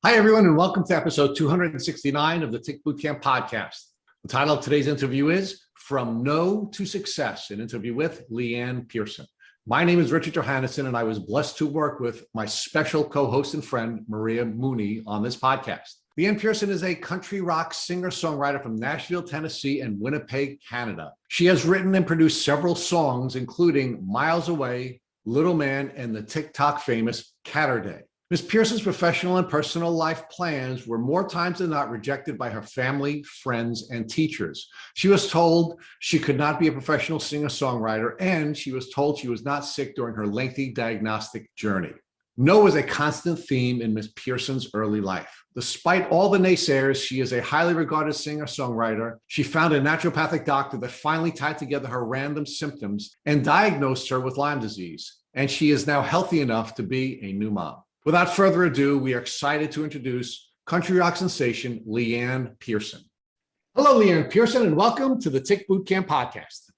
Hi, everyone, and welcome to episode 269 of the Tick Bootcamp podcast. The title of today's interview is From No to Success, an interview with Leanne Pearson. My name is Richard Johannesson, and I was blessed to work with my special co-host and friend, Maria Mooney, on this podcast. Leanne Pearson is a country rock singer-songwriter from Nashville, Tennessee, and Winnipeg, Canada. She has written and produced several songs, including Miles Away, Little Man, and the TikTok famous Catterday. Ms. Pearson's professional and personal life plans were more times than not rejected by her family, friends, and teachers. She was told she could not be a professional singer-songwriter, and she was told she was not sick during her lengthy diagnostic journey. No was a constant theme in Ms. Pearson's early life. Despite all the naysayers, she is a highly regarded singer-songwriter. She found a naturopathic doctor that finally tied together her random symptoms and diagnosed her with Lyme disease. And she is now healthy enough to be a new mom. Without further ado, we are excited to introduce country rock sensation, Leanne Pearson. Hello, Leanne Pearson, and welcome to the Tick Bootcamp podcast.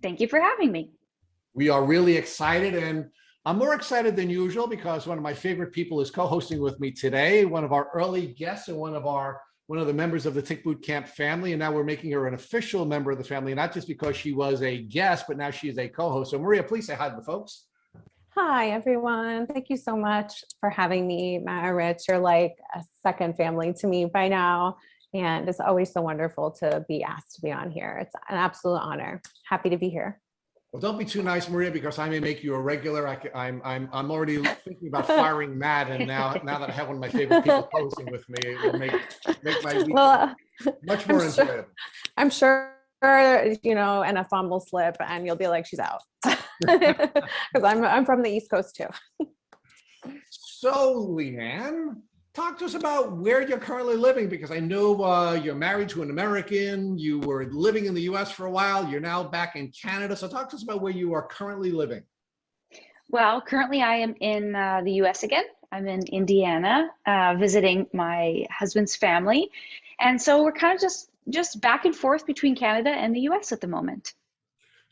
Thank you for having me. We are really excited, and I'm more excited than usual because one of my favorite people is co-hosting with me today, one of our early guests and one of the members of the Tick Bootcamp family, and now we're making her an official member of the family, not just because she was a guest, but now she is a co-host. So Maria, please say hi to the folks. Hi, everyone. Thank you so much for having me, Matt and Rich. You're like a second family to me by now. And it's always so wonderful to be asked to be on here. It's an absolute honor. Happy to be here. Well, don't be too nice, Maria, because I may make you a regular. I'm already thinking about firing Matt, and now that I have one of my favorite people hosting with me, it will make my week much more enjoyable. I'm sure, and a fumble will slip, and you'll be like, she's out. Because I'm from the East Coast too. So, Leanne, talk to us about where you're currently living, because I know you're married to an American. You were living in the U.S. for a while. You're now back in Canada. So talk to us about where you are currently living. Well, currently I am in the U.S. again. I'm in Indiana visiting my husband's family. And so we're kind of just back and forth between Canada and the U.S. at the moment.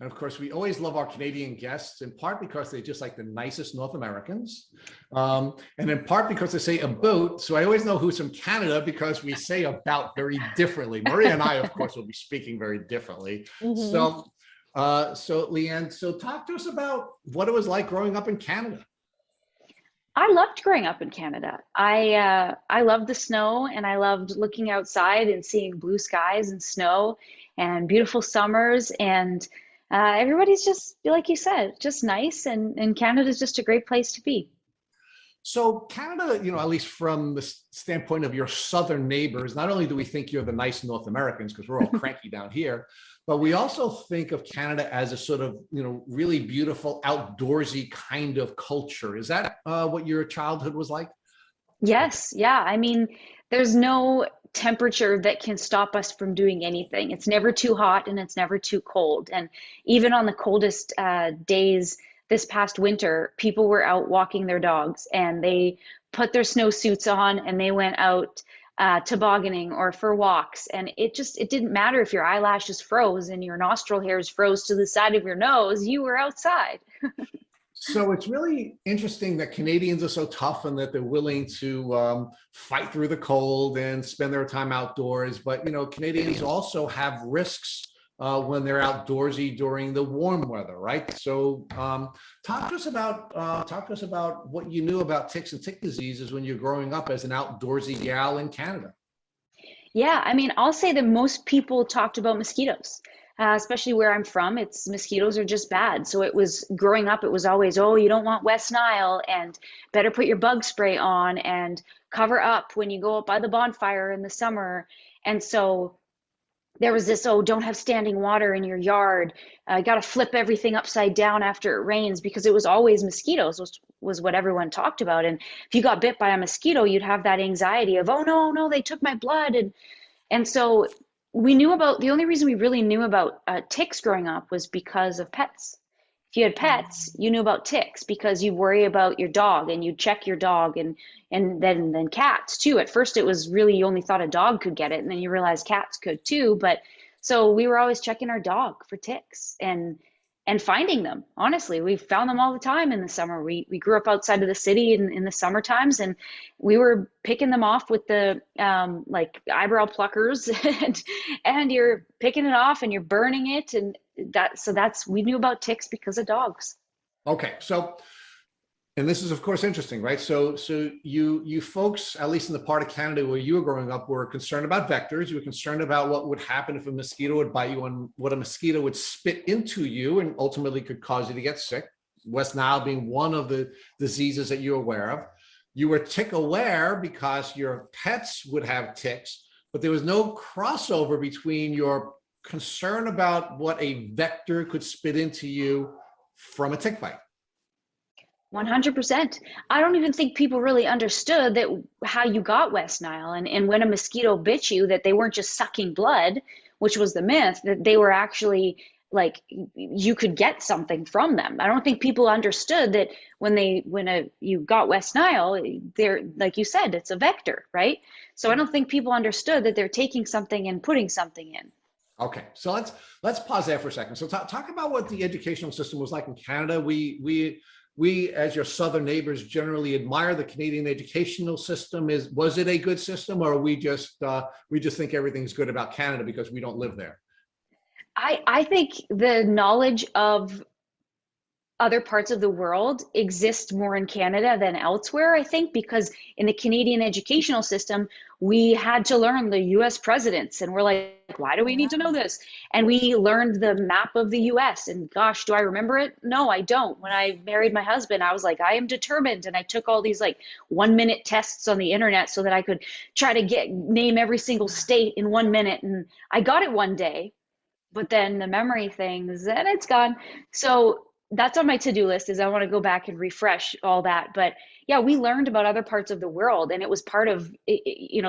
And of course, we always love our Canadian guests, in part because they're just like the nicest North Americans, and in part because they say about. So I always know who's from Canada because we say about very differently. Maria and I, of course, will be speaking very differently. Mm-hmm. So Leanne, so talk to us about what it was like growing up in Canada. I loved growing up in Canada. I loved the snow, and I loved looking outside and seeing blue skies and snow and beautiful summers, and everybody's just, like you said, just nice, and Canada's just a great place to be. So Canada, at least from the standpoint of your southern neighbors, not only do we think you're the nice North Americans, because we're all cranky down here, but we also think of Canada as a sort of, really beautiful, outdoorsy kind of culture. Is that what your childhood was like? Yes. Yeah. I mean, there's no temperature that can stop us from doing anything. It's never too hot and it's never too cold. And even on the coldest days this past winter, people were out walking their dogs, and they put their snowsuits on and they went out tobogganing or for walks. And it didn't matter if your eyelashes froze and your nostril hairs froze to the side of your nose, you were outside. So it's really interesting that Canadians are so tough and that they're willing to fight through the cold and spend their time outdoors. But, Canadians also have risks when they're outdoorsy during the warm weather, right? So talk to us about what you knew about ticks and tick diseases when you're growing up as an outdoorsy gal in Canada. Yeah, I mean, I'll say that most people talked about mosquitoes. Especially where I'm from, mosquitoes are just bad. So growing up, it was always, oh, you don't want West Nile, and better put your bug spray on and cover up when you go up by the bonfire in the summer. And so there was this, oh, don't have standing water in your yard. Got to flip everything upside down after it rains, because it was always mosquitoes was what everyone talked about. And if you got bit by a mosquito, you'd have that anxiety of, oh, no, they took my blood. And so the only reason we really knew about ticks growing up was because of pets. If you had pets, you knew about ticks because you worry about your dog and you check your dog, and then cats too. At first it was really, you only thought a dog could get it, and then you realize cats could too. But so we were always checking our dog for ticks, and and finding them. Honestly, we found them all the time in the summer. We grew up outside of the city in the summer times, and we were picking them off with the like eyebrow pluckers, and you're picking it off and you're burning it, and that's we knew about ticks because of dogs. Okay, so and this is of course interesting, right? So you folks, at least in the part of Canada where you were growing up, were concerned about vectors. You were concerned about what would happen if a mosquito would bite you and what a mosquito would spit into you and ultimately could cause you to get sick. West Nile being one of the diseases that you're aware of. You were tick aware because your pets would have ticks, but there was no crossover between your concern about what a vector could spit into you from a tick bite. 100%. I don't even think people really understood that how you got West Nile, and when a mosquito bit you, that they weren't just sucking blood, which was the myth, that they were actually like you could get something from them. I don't think people understood that you got West Nile, they're like you said, it's a vector, right? So I don't think people understood that they're taking something and putting something in. Okay, so let's pause there for a second. So talk about what the educational system was like in Canada. We, as your southern neighbors, generally admire the Canadian educational system. Was it a good system, or we just think everything's good about Canada because we don't live there? I think the knowledge of other parts of the world exist more in Canada than elsewhere, I think, because in the Canadian educational system, we had to learn the US presidents, and we're like, why do we need to know this? And we learned the map of the US, and gosh, do I remember it? No, I don't. When I married my husband, I was like, I am determined. And I took all these like 1-minute tests on the internet so that I could try to name every single state in 1 minute. And I got it one day, but then the memory things, and it's gone. So that's on my to-do list, is I want to go back and refresh all that. But yeah, we learned about other parts of the world, and it was part of,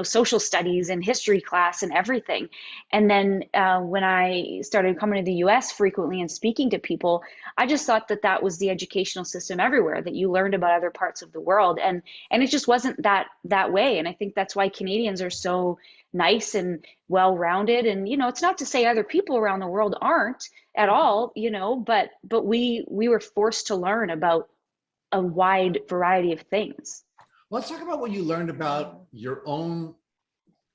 social studies and history class and everything. And then when I started coming to the US frequently and speaking to people, I just thought that was the educational system everywhere, that you learned about other parts of the world. And it just wasn't that way. And I think that's why Canadians are so nice and well-rounded. And, it's not to say other people around the world aren't at all, but we were forced to learn about a wide variety of things. Let's talk about what you learned about your own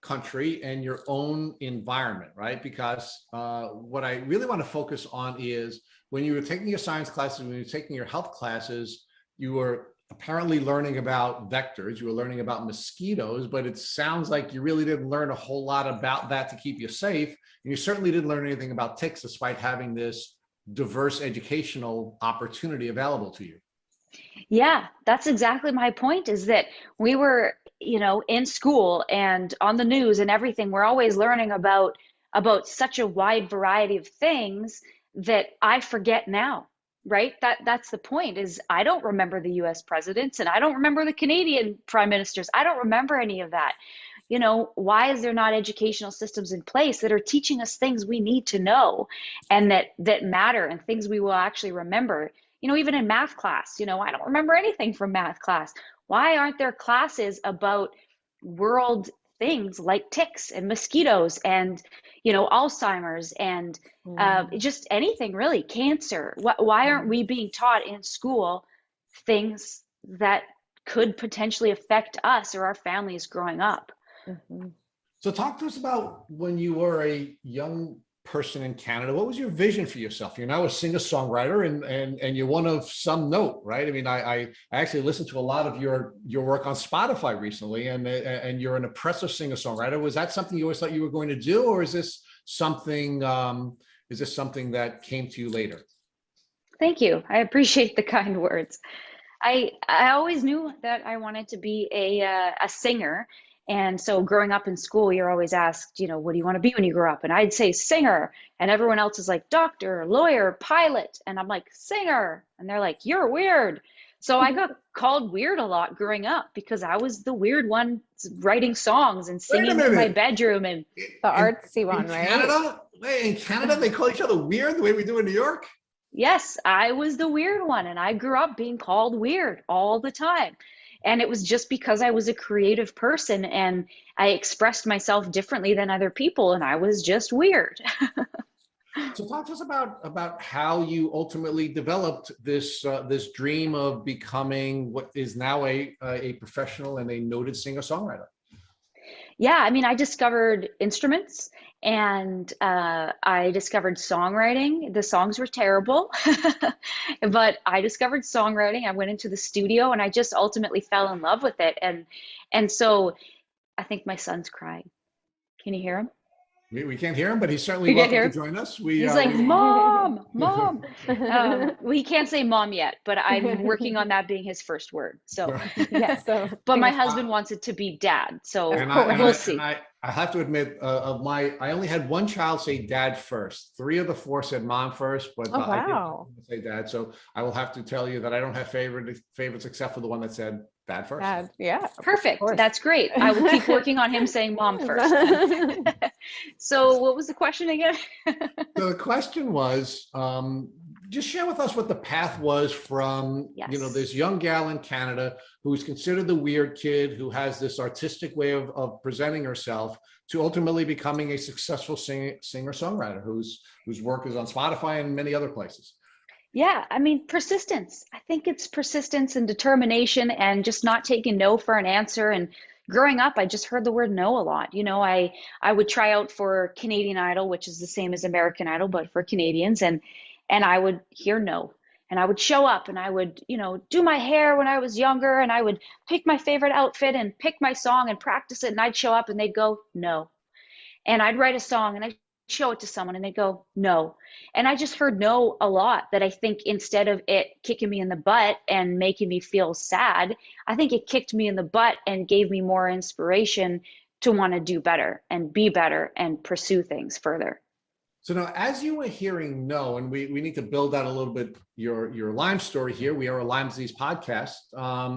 country and your own environment, right? Because what I really want to focus on is when you were taking your science classes, when you were taking your health classes, you were apparently learning about vectors, you were learning about mosquitoes, but it sounds like you really didn't learn a whole lot about that to keep you safe. And you certainly didn't learn anything about ticks despite having this diverse educational opportunity available to you. Yeah, that's exactly my point, is that we were, in school and on the news and everything, we're always learning about such a wide variety of things that I forget now, right? That's the point, is I don't remember the US presidents, and I don't remember the Canadian prime ministers. I don't remember any of that. Why is there not educational systems in place that are teaching us things we need to know and that matter, and things we will actually remember? Even in math class, I don't remember anything from math class. Why aren't there classes about world things like ticks and mosquitoes and, Alzheimer's and just anything really, cancer? Why aren't we being taught in school things that could potentially affect us or our families growing up? Mm-hmm. So talk to us about when you were a young person in Canada. What was your vision for yourself? You're now a singer-songwriter and you're one of some note, right? I mean, I actually listened to a lot of your work on Spotify recently, and you're an impressive singer-songwriter. Was that something you always thought you were going to do, or is this something that came to you later? Thank you. I appreciate the kind words. I always knew that I wanted to be a singer. And so growing up in school, you're always asked, what do you want to be when you grow up? And I'd say singer. And everyone else is like doctor, lawyer, pilot. And I'm like, singer. And they're like, you're weird. So I got called weird a lot growing up because I was the weird one writing songs and singing in my bedroom. And the artsy one, right? In Canada, they call each other weird the way we do in New York? Yes, I was the weird one. And I grew up being called weird all the time. And it was just because I was a creative person and I expressed myself differently than other people, and I was just weird. So talk to us about how you ultimately developed this dream of becoming what is now a professional and a noted singer-songwriter. Yeah, I mean, I discovered instruments and I discovered songwriting. The songs were terrible, but I discovered songwriting. I went into the studio and I just ultimately fell in love with it. And so I think my son's crying. Can you hear him? We can't hear him, but he's certainly You can't welcome hear to him? join us. He's like, Mom, Mom. Well, he can't say mom yet, but I'm working on that being his first word. So, Yeah, so but my fingers husband wants it to be dad. So Of And course. we'll see. I have to admit, I only had one child say dad first. 3 of the 4 said mom first, but Oh, I did wow. say dad. So I will have to tell you that I don't have favorites except for the one that said dad first. Dad, yeah, of Perfect. course. That's great. I will keep working on him saying mom first then. So what was the question again? So the question was, just share with us what the path was from, Yes. this young gal in Canada who's considered the weird kid, who has this artistic way of presenting herself, to ultimately becoming a successful singer-songwriter whose work is on Spotify and many other places. Yeah, I mean, persistence. I think it's persistence and determination and just not taking no for an answer. And growing up, I just heard the word no a lot. I would try out for Canadian Idol, which is the same as American Idol, but for Canadians, and I would hear no. And I would show up and I would, do my hair when I was younger and I would pick my favorite outfit and pick my song and practice it and I'd show up and they'd go, no. And I'd write a song and I'd show it to someone and they'd go, no. And I just heard no a lot, that I think instead of it kicking me in the butt and making me feel sad, I think it kicked me in the butt and gave me more inspiration to want to do better and be better and pursue things further. So now, as you were hearing no, and we need to build out a little bit your Lyme story here. We are a Lyme disease podcast.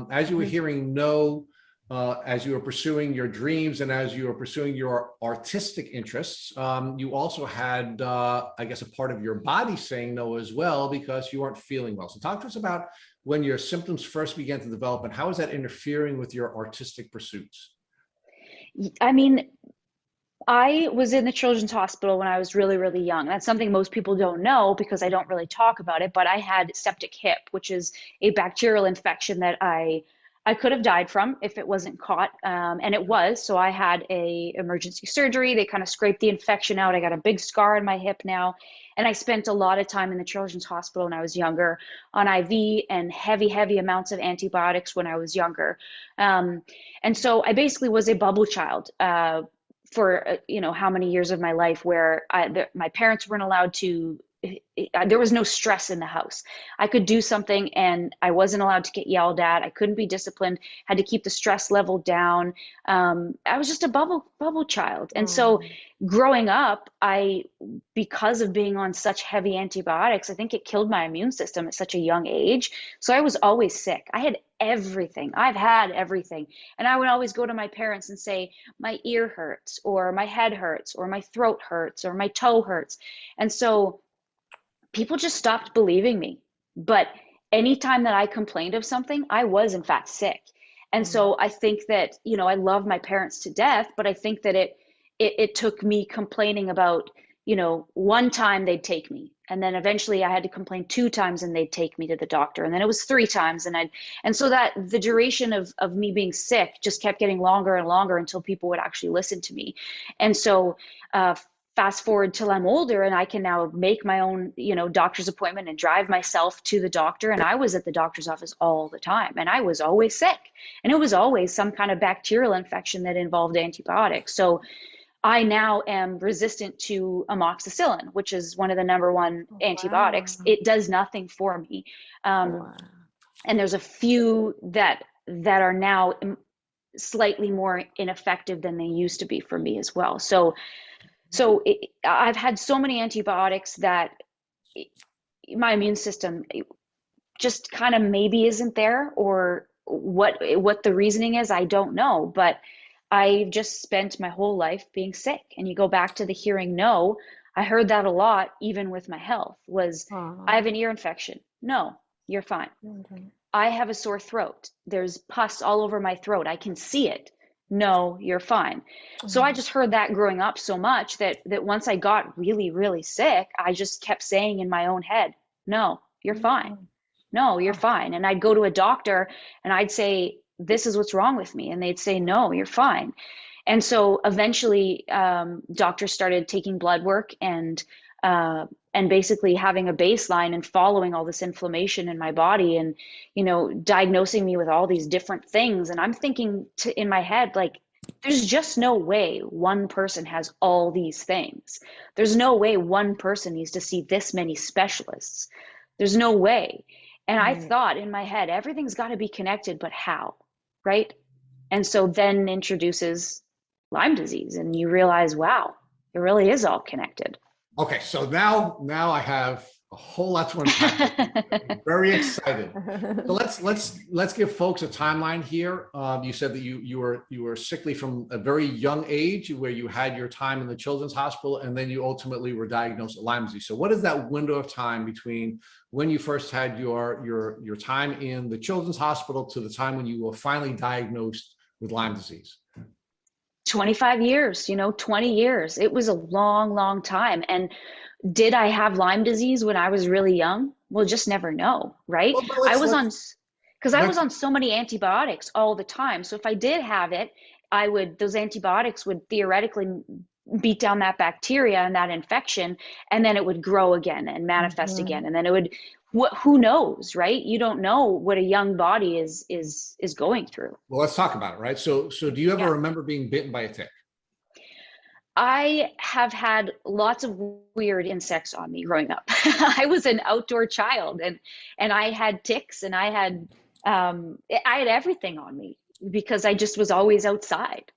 As you were hearing no, as you were pursuing your dreams and as you were pursuing your artistic interests, you also had, I guess, a part of your body saying no as well because you weren't feeling well. So talk to us about when your symptoms first began to develop and how is that interfering with your artistic pursuits? I mean, I was in the children's hospital when I was really, really young. That's something most people don't know because I don't really talk about it, but I had septic hip, which is a bacterial infection that I could have died from if it wasn't caught. And it was, so I had a emergency surgery. They kind of scraped the infection out. I got a big scar in my hip now. And I spent a lot of time in the children's hospital when I was younger on IV and heavy, heavy amounts of antibiotics when I was younger. And so I basically was a bubble child. For how many years of my life where my parents weren't allowed to, there was no stress in the house. I could do something and I wasn't allowed to get yelled at. I couldn't be disciplined, had to keep the stress level down. I was just a bubble child. And so growing up, because of being on such heavy antibiotics, I think it killed my immune system at such a young age. So I was always sick. I had everything. I've had everything. And I would always go to my parents and say, my ear hurts, or my head hurts, or my throat hurts, or my toe hurts. And so people just stopped believing me. But anytime that I complained of something, I was in fact sick. And so I think that, I love my parents to death, but I think that it took me complaining about, one time they'd take me. And then eventually I had to complain 2 times and they'd take me to the doctor. And then it was 3 times. And so that the duration of me being sick just kept getting longer and longer until people would actually listen to me. And so, fast forward till I'm older and I can now make my own, doctor's appointment and drive myself to the doctor. And I was at the doctor's office all the time and I was always sick. And it was always some kind of bacterial infection that involved antibiotics. So I now am resistant to amoxicillin, which is one of the number one antibiotics. Wow. It does nothing for me. Wow. And there's a few that are now slightly more ineffective than they used to be for me as well. So I've had so many antibiotics that my immune system just kind of maybe isn't there, or what the reasoning is, I don't know. But I just spent my whole life being sick. And you go back to the hearing no, I heard that a lot, even with my health, was I have an ear infection. No, you're fine. I have a sore throat. There's pus all over my throat. I can see it. no, you're fine. So I just heard that growing up so much that once I got really, really sick, I just kept saying in my own head, no, you're fine. No, you're fine. And I'd go to a doctor and I'd say, this is what's wrong with me. And they'd say, no, you're fine. And so eventually, doctors started taking blood work and basically having a baseline and following all this inflammation in my body and, diagnosing me with all these different things. And I'm thinking in my head, like, there's just no way one person has all these things. There's no way one person needs to see this many specialists. There's no way. And I thought in my head, everything's got to be connected, but how? Right? And so then introduces Lyme disease, and you realize, wow, it really is all connected. Okay, so now I have a whole lot to unpack. I'm very excited. So let's give folks a timeline here. You said that you were sickly from a very young age, where you had your time in the children's hospital, and then you ultimately were diagnosed with Lyme disease. So what is that window of time between when you first had your time in the children's hospital to the time when you were finally diagnosed with Lyme disease? 25 years, 20 years. It was a long, long time. And did I have Lyme disease when I was really young? We'll just never know, right? Well, I was on so many antibiotics all the time. So if I did have it, those antibiotics would theoretically beat down that bacteria and that infection, and then it would grow again and manifest again. And then it would, who knows, right? You don't know what a young body is going through. Well, let's talk about it, right? So do you ever remember being bitten by a tick? I have had lots of weird insects on me growing up. I was an outdoor child, and I had ticks, and I had everything on me because I just was always outside.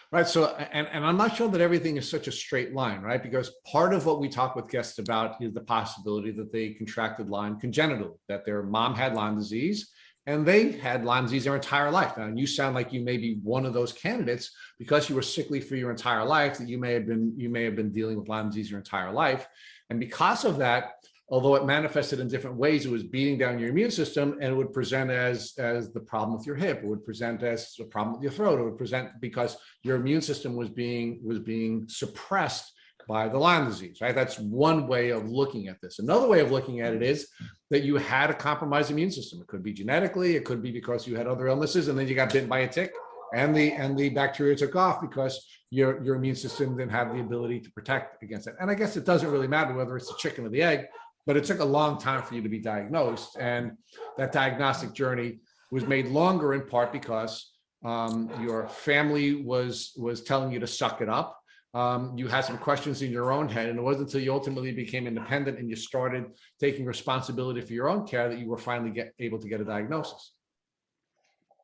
Right. So, and I'm not sure that everything is such a straight line, right? Because part of what we talk with guests about is the possibility that they contracted Lyme congenitally, that their mom had Lyme disease and they had Lyme disease their entire life. Now, you sound like you may be one of those candidates because you were sickly for your entire life, that you may have been dealing with Lyme disease your entire life. And because of that, although it manifested in different ways, it was beating down your immune system, and it would present as the problem with your hip. It would present as the problem with your throat. It would present because your immune system was being suppressed by the Lyme disease, right? That's one way of looking at this. Another way of looking at it is that you had a compromised immune system. It could be genetically, it could be because you had other illnesses, and then you got bitten by a tick, and the bacteria took off because your immune system didn't have the ability to protect against it. And I guess it doesn't really matter whether it's the chicken or the egg, but it took a long time for you to be diagnosed. And that diagnostic journey was made longer in part because your family was telling you to suck it up. You had some questions in your own head, and it wasn't until you ultimately became independent and you started taking responsibility for your own care that you were finally able to get a diagnosis.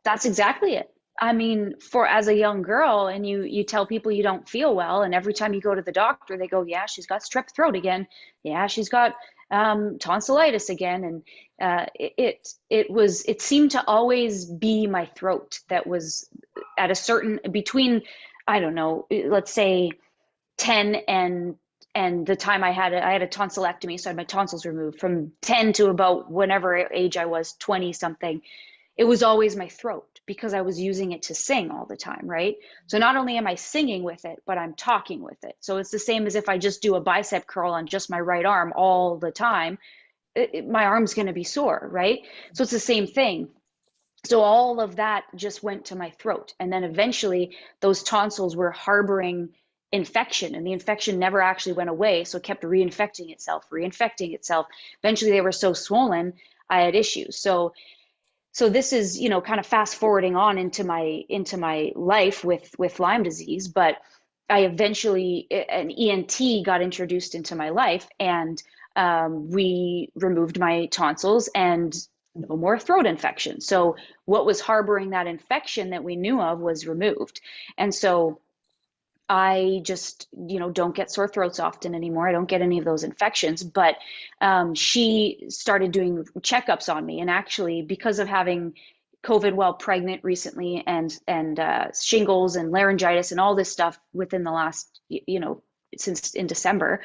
That's exactly it. I mean, as a young girl, and you tell people you don't feel well, and every time you go to the doctor, they go, yeah, she's got strep throat again. Yeah, she's got tonsillitis again. And it seemed to always be my throat that was at a certain, between, I don't know, let's say 10 and the time I had a tonsillectomy, so I had my tonsils removed. From 10 to about whenever age I was, 20 something, it was always my throat because I was using it to sing all the time, right? So not only am I singing with it, but I'm talking with it. So it's the same as if I just do a bicep curl on just my right arm all the time, my arm's going to be sore, right? So it's the same thing. So all of that just went to my throat. And then eventually those tonsils were harboring infection, and the infection never actually went away. So it kept reinfecting itself. Eventually they were so swollen, I had issues. So this is, kind of fast forwarding on into my life with Lyme disease, but I eventually, an ENT got introduced into my life, and we removed my tonsils and no more throat infection. So what was harboring that infection that we knew of was removed. And so I just, don't get sore throats often anymore. I don't get any of those infections, but she started doing checkups on me. And actually, because of having COVID while pregnant recently, and shingles and laryngitis and all this stuff within the last, since in December,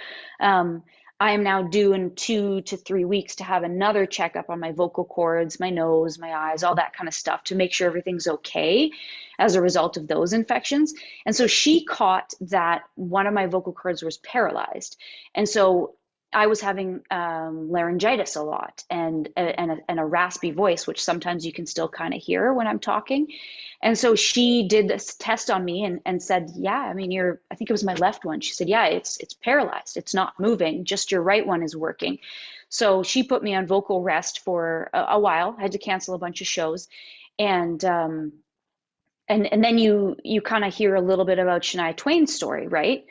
I am now due in 2 to 3 weeks to have another checkup on my vocal cords, my nose, my eyes, all that kind of stuff to make sure everything's okay as a result of those infections. And so she caught that one of my vocal cords was paralyzed. And so I was having laryngitis a lot and a raspy voice, which sometimes you can still kind of hear when I'm talking. And so she did this test on me and said, yeah, I mean, I think it was my left one. She said, yeah, it's paralyzed. It's not moving. Just your right one is working. So she put me on vocal rest for a while. I had to cancel a bunch of shows. And then you kind of hear a little bit about Shania Twain's story, right?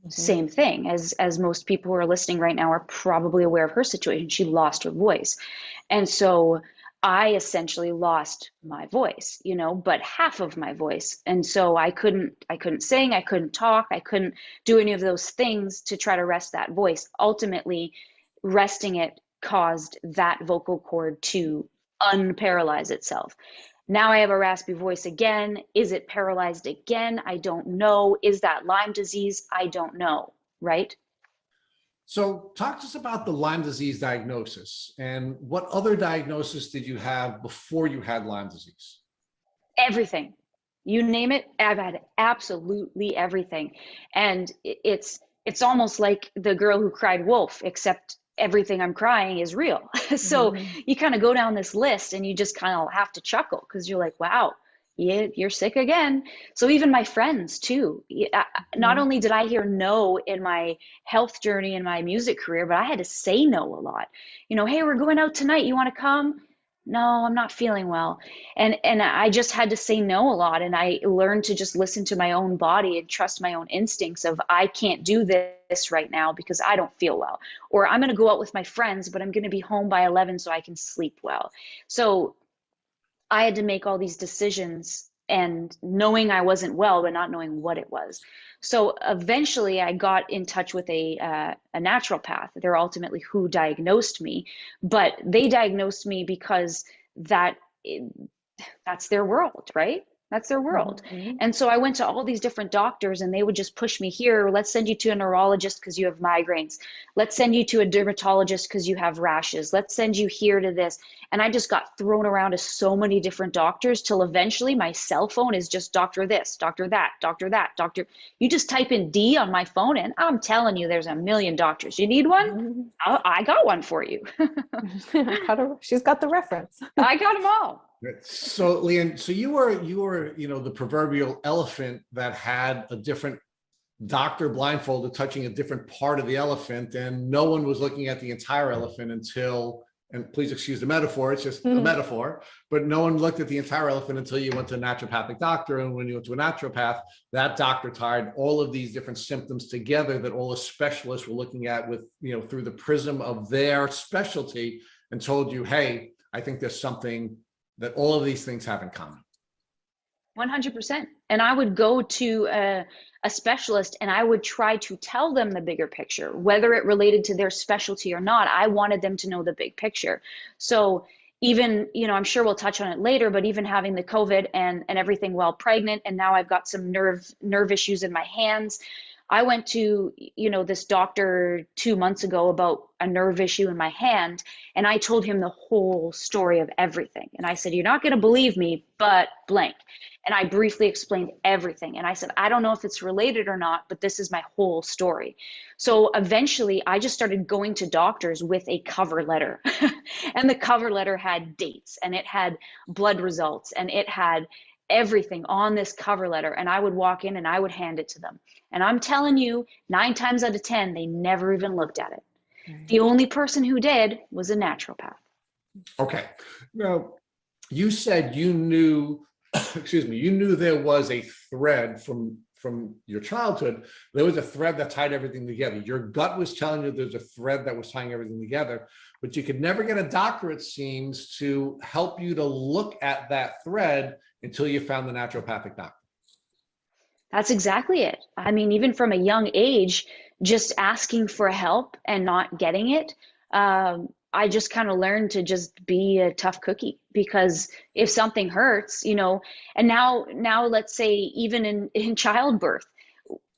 Same thing, as most people who are listening right now are probably aware of her situation. She lost her voice. And so I essentially lost my voice, but half of my voice. And so I couldn't sing, I couldn't talk, I couldn't do any of those things to try to rest that voice. Ultimately, resting it caused that vocal cord to unparalyze itself. Now I have a raspy voice again. Is it paralyzed again? I don't know. Is that Lyme disease? I don't know, right? So talk to us about the Lyme disease diagnosis, and what other diagnosis did you have before you had Lyme disease? Everything. You name it, I've had absolutely everything. And it's almost like the girl who cried wolf, except everything I'm crying is real. So you kind of go down this list and you just kind of have to chuckle because you're like, wow, yeah, you're sick again. So even my friends too, not only did I hear no in my health journey and my music career, but I had to say no a lot. Hey, we're going out tonight. You want to come? No, I'm not feeling well. And I just had to say no a lot. And I learned to just listen to my own body and trust my own instincts of I can't do this right now because I don't feel well. Or I'm going to go out with my friends, but I'm going to be home by 11 so I can sleep well. So I had to make all these decisions and knowing I wasn't well, but not knowing what it was. So eventually I got in touch with a naturopath. They're ultimately who diagnosed me, but they diagnosed me because that's their world, right? That's their world. And so I went to all these different doctors and they would just push me here. Let's send you to a neurologist because you have migraines. Let's send you to a dermatologist because you have rashes. Let's send you here to this. And I just got thrown around to so many different doctors till eventually my cell phone is just doctor this, doctor that, doctor that, doctor. You just type in D on my phone and I'm telling you, there's a million doctors. You need one? I got one for you. She's got the reference. I got them all. So Leanne, so you were, the proverbial elephant that had a different doctor blindfolded touching a different part of the elephant, and no one was looking at the entire elephant until, and please excuse the metaphor, it's just a metaphor, but no one looked at the entire elephant until you went to a naturopathic doctor. And when you went to a naturopath, that doctor tied all of these different symptoms together that all the specialists were looking at with, through the prism of their specialty, and told you, hey, I think there's something that all of these things have in common. 100%. And I would go to a specialist and I would try to tell them the bigger picture, whether it related to their specialty or not. I wanted them to know the big picture. So even, I'm sure we'll touch on it later, but even having the COVID and everything while pregnant, and now I've got some nerve issues in my hands. I went to, this doctor 2 months ago about a nerve issue in my hand, and I told him the whole story of everything. And I said, you're not going to believe me, but blank. And I briefly explained everything. And I said, I don't know if it's related or not, but this is my whole story. So eventually I just started going to doctors with a cover letter. And the cover letter had dates and it had blood results and it had everything on this cover letter. And I would walk in and I would hand it to them. And I'm telling you, 9 times out of 10, they never even looked at it. The only person who did was a naturopath. Okay. Now, you said you knew, you knew there was a thread from your childhood. There was a thread that tied everything together. Your gut was telling you there's a thread that was tying everything together, but you could never get a doctor, it seems, to help you to look at that thread until you found the naturopathic doctor. That's exactly it. I mean, even from a young age, just asking for help and not getting it, I just kind of learned to just be a tough cookie, because if something hurts, and now let's say even in childbirth,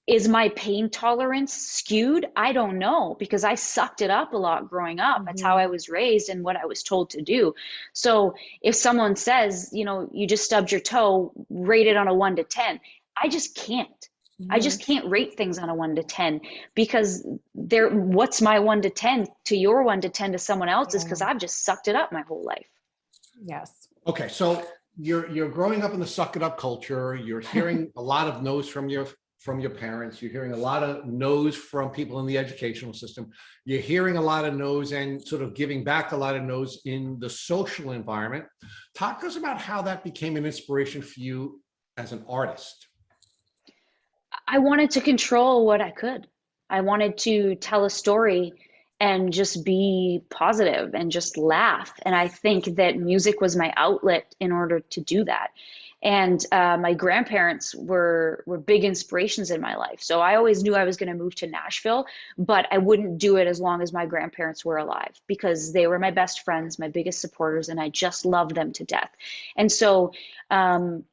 Is my pain tolerance skewed? I don't know, because I sucked it up a lot growing up. That's how Mhm. I was raised and what I was told to do. So if someone says, you just stubbed your toe, rate it on a 1 to 10, I just can't. I Mhm. just can't rate things on a 1 to 10, because what's my 1 to 10 to your 1 to 10 to someone else's, because Yeah. I've just sucked it up my whole life. Yes. Okay, so you're growing up in the suck it up culture. You're hearing a lot of no's from your parents. You're hearing a lot of no's from people in the educational system. You're hearing a lot of no's and sort of giving back a lot of no's in the social environment. Talk to us about how that became an inspiration for you as an artist. I wanted to control what I could. I wanted to tell a story and just be positive and just laugh. And I think that music was my outlet in order to do that. And my grandparents were big inspirations in my life. So I always knew I was going to move to Nashville, but I wouldn't do it as long as my grandparents were alive, because they were my best friends, my biggest supporters, and I just loved them to death. And so um,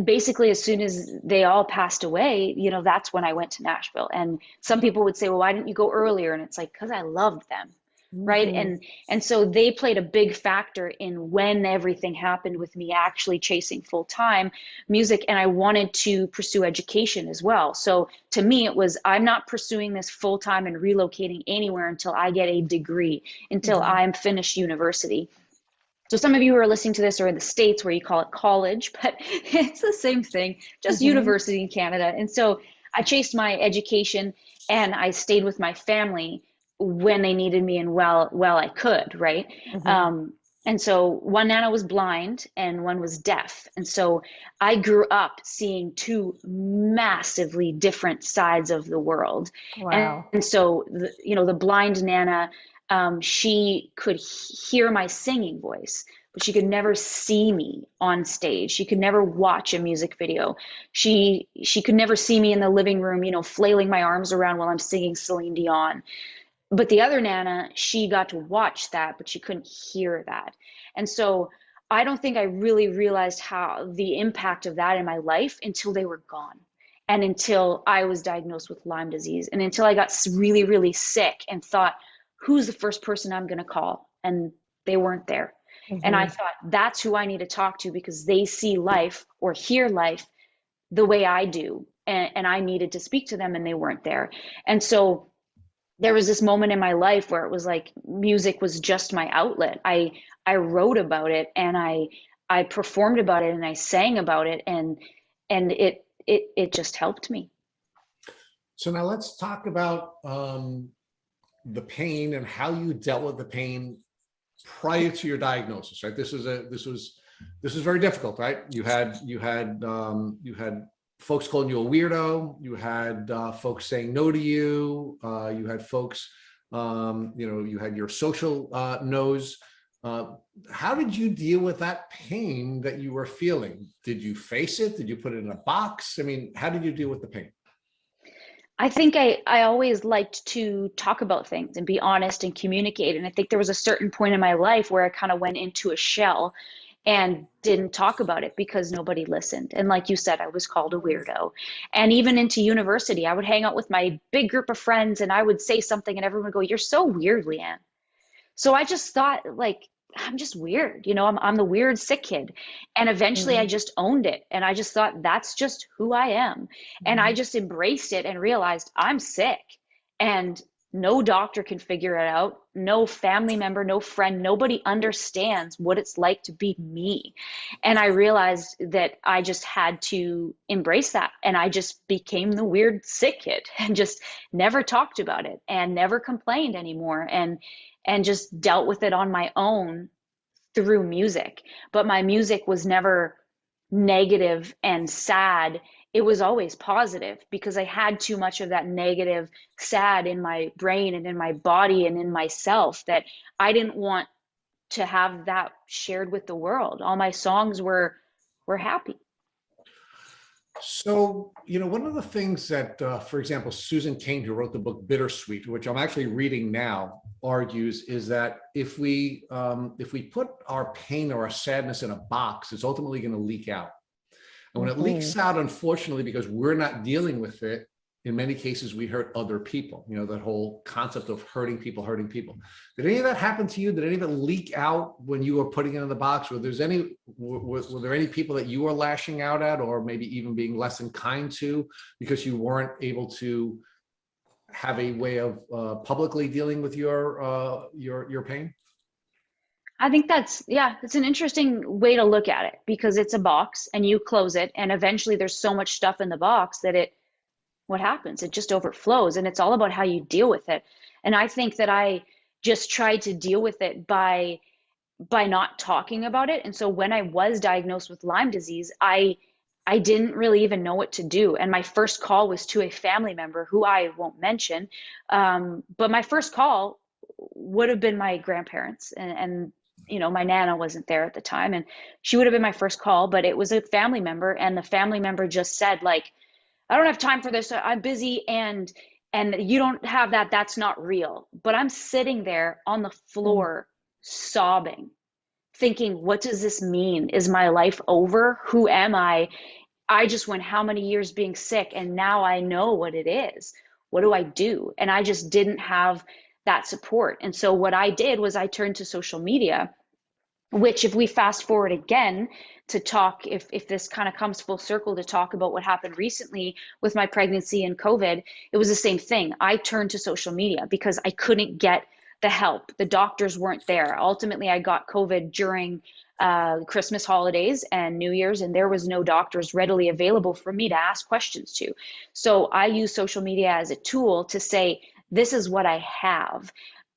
basically, as soon as they all passed away, that's when I went to Nashville. And some people would say, well, why didn't you go earlier? And it's like, because I loved them. Right. Mhm. And so they played a big factor in when everything happened with me actually chasing full time music. And I wanted to pursue education as well. So to me, it was, I'm not pursuing this full time and relocating anywhere until I get a degree, until Mhm. I'm finished university. So some of you who are listening to this are in the States, where you call it college, but it's the same thing, just Mhm. university in Canada. And so I chased my education and I stayed with my family when they needed me, and well I could, right? Mhm. Um, and so one nana was blind and one was deaf. And so I grew up seeing two massively different sides of the world. Wow. And so, the blind nana, she could hear my singing voice, but she could never see me on stage. She could never watch a music video. She could never see me in the living room, flailing my arms around while I'm singing Celine Dion. But the other Nana, she got to watch that, but she couldn't hear that. And so I don't think I really realized how the impact of that in my life until they were gone. And until I was diagnosed with Lyme disease, and until I got really, really sick and thought, who's the first person I'm going to call? And they weren't there. And I Mhm. thought, that's who I need to talk to, because they see life or hear life the way I do. And I needed to speak to them, and they weren't there. And so there was this moment in my life where it was like music was just my outlet. I wrote about it, and I performed about it, and I sang about it, and it just helped me. So now let's talk about the pain and how you dealt with the pain prior to your diagnosis, right? This was very difficult, right? You had folks calling you a weirdo. You had folks saying no to you. You had folks, you had your social no's. How did you deal with that pain that you were feeling? Did you face it? Did you put it in a box? I mean, how did you deal with the pain? I think I always liked to talk about things and be honest and communicate. And I think there was a certain point in my life where I kind of went into a shell and didn't talk about it because nobody listened. And like you said, I was called a weirdo. And even into university, I would hang out with my big group of friends and I would say something and everyone would go, "You're so weird, Leanne." So I just thought, like, I'm just weird. I'm the weird sick kid. And eventually I Mhm. just owned it. And I just thought, that's just who I am. And I Mhm. just embraced it and realized I'm sick. And no doctor can figure it out. No family member, no friend, nobody understands what it's like to be me. And I realized that I just had to embrace that. And I just became the weird sick kid and just never talked about it and never complained anymore. And just dealt with it on my own through music. But my music was never negative and sad. It was always positive, because I had too much of that negative, sad in my brain and in my body and in myself, that I didn't want to have that shared with the world. All my songs were happy. So, one of the things that, for example, Susan Cain, who wrote the book Bittersweet, which I'm actually reading now, argues is that if we put our pain or our sadness in a box, it's ultimately going to leak out. And when it leaks out, unfortunately, because we're not dealing with it, in many cases, we hurt other people. You know, that whole concept of hurting people, hurting people. Did any of that happen to you? Did any of it leak out when you were putting it in the box? Were there any people that you were lashing out at, or maybe even being less than kind to, because you weren't able to have a way of publicly dealing with your pain? I think it's an interesting way to look at it, because it's a box and you close it, and eventually there's so much stuff in the box that what happens? It just overflows, and it's all about how you deal with it. And I think that I just tried to deal with it by not talking about it. And so when I was diagnosed with Lyme disease, I didn't really even know what to do. And my first call was to a family member who I won't mention. But my first call would have been my grandparents, and you know, my Nana wasn't there at the time, and she would have been my first call, but it was a family member, and the family member just said, like, I don't have time for this. I'm busy, and you don't have that. That's not real. But I'm sitting there on the floor sobbing, thinking, what does this mean? Is my life over? Who am I? I just went how many years being sick, and now I know what it is. What do I do? And I just didn't have that support. And so what I did was I turned to social media, which, if we fast forward again to talk, if this kind of comes full circle to talk about what happened recently with my pregnancy and COVID, it was the same thing. I turned to social media because I couldn't get the help. The doctors weren't there. Ultimately, I got COVID during Christmas holidays and New Year's, and there was no doctors readily available for me to ask questions to. So I use social media as a tool to say, this is what I have.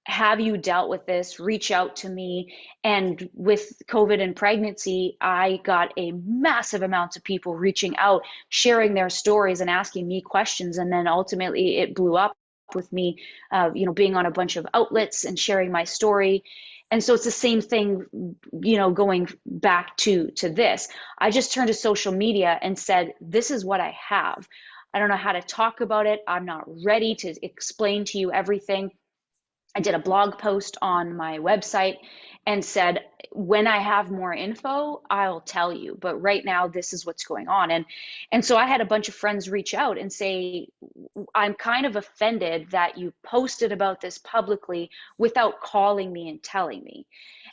Have you dealt with this? Reach out to me. And with COVID and pregnancy, I got a massive amount of people reaching out, sharing their stories and asking me questions. And then ultimately it blew up with me, being on a bunch of outlets and sharing my story. And so it's the same thing, going back to this. I just turned to social media and said, this is what I have. I don't know how to talk about it. I'm not ready to explain to you everything. I did a blog post on my website and said, when I have more info, I'll tell you. But right now, this is what's going on. And so I had a bunch of friends reach out and say, I'm kind of offended that you posted about this publicly without calling me and telling me.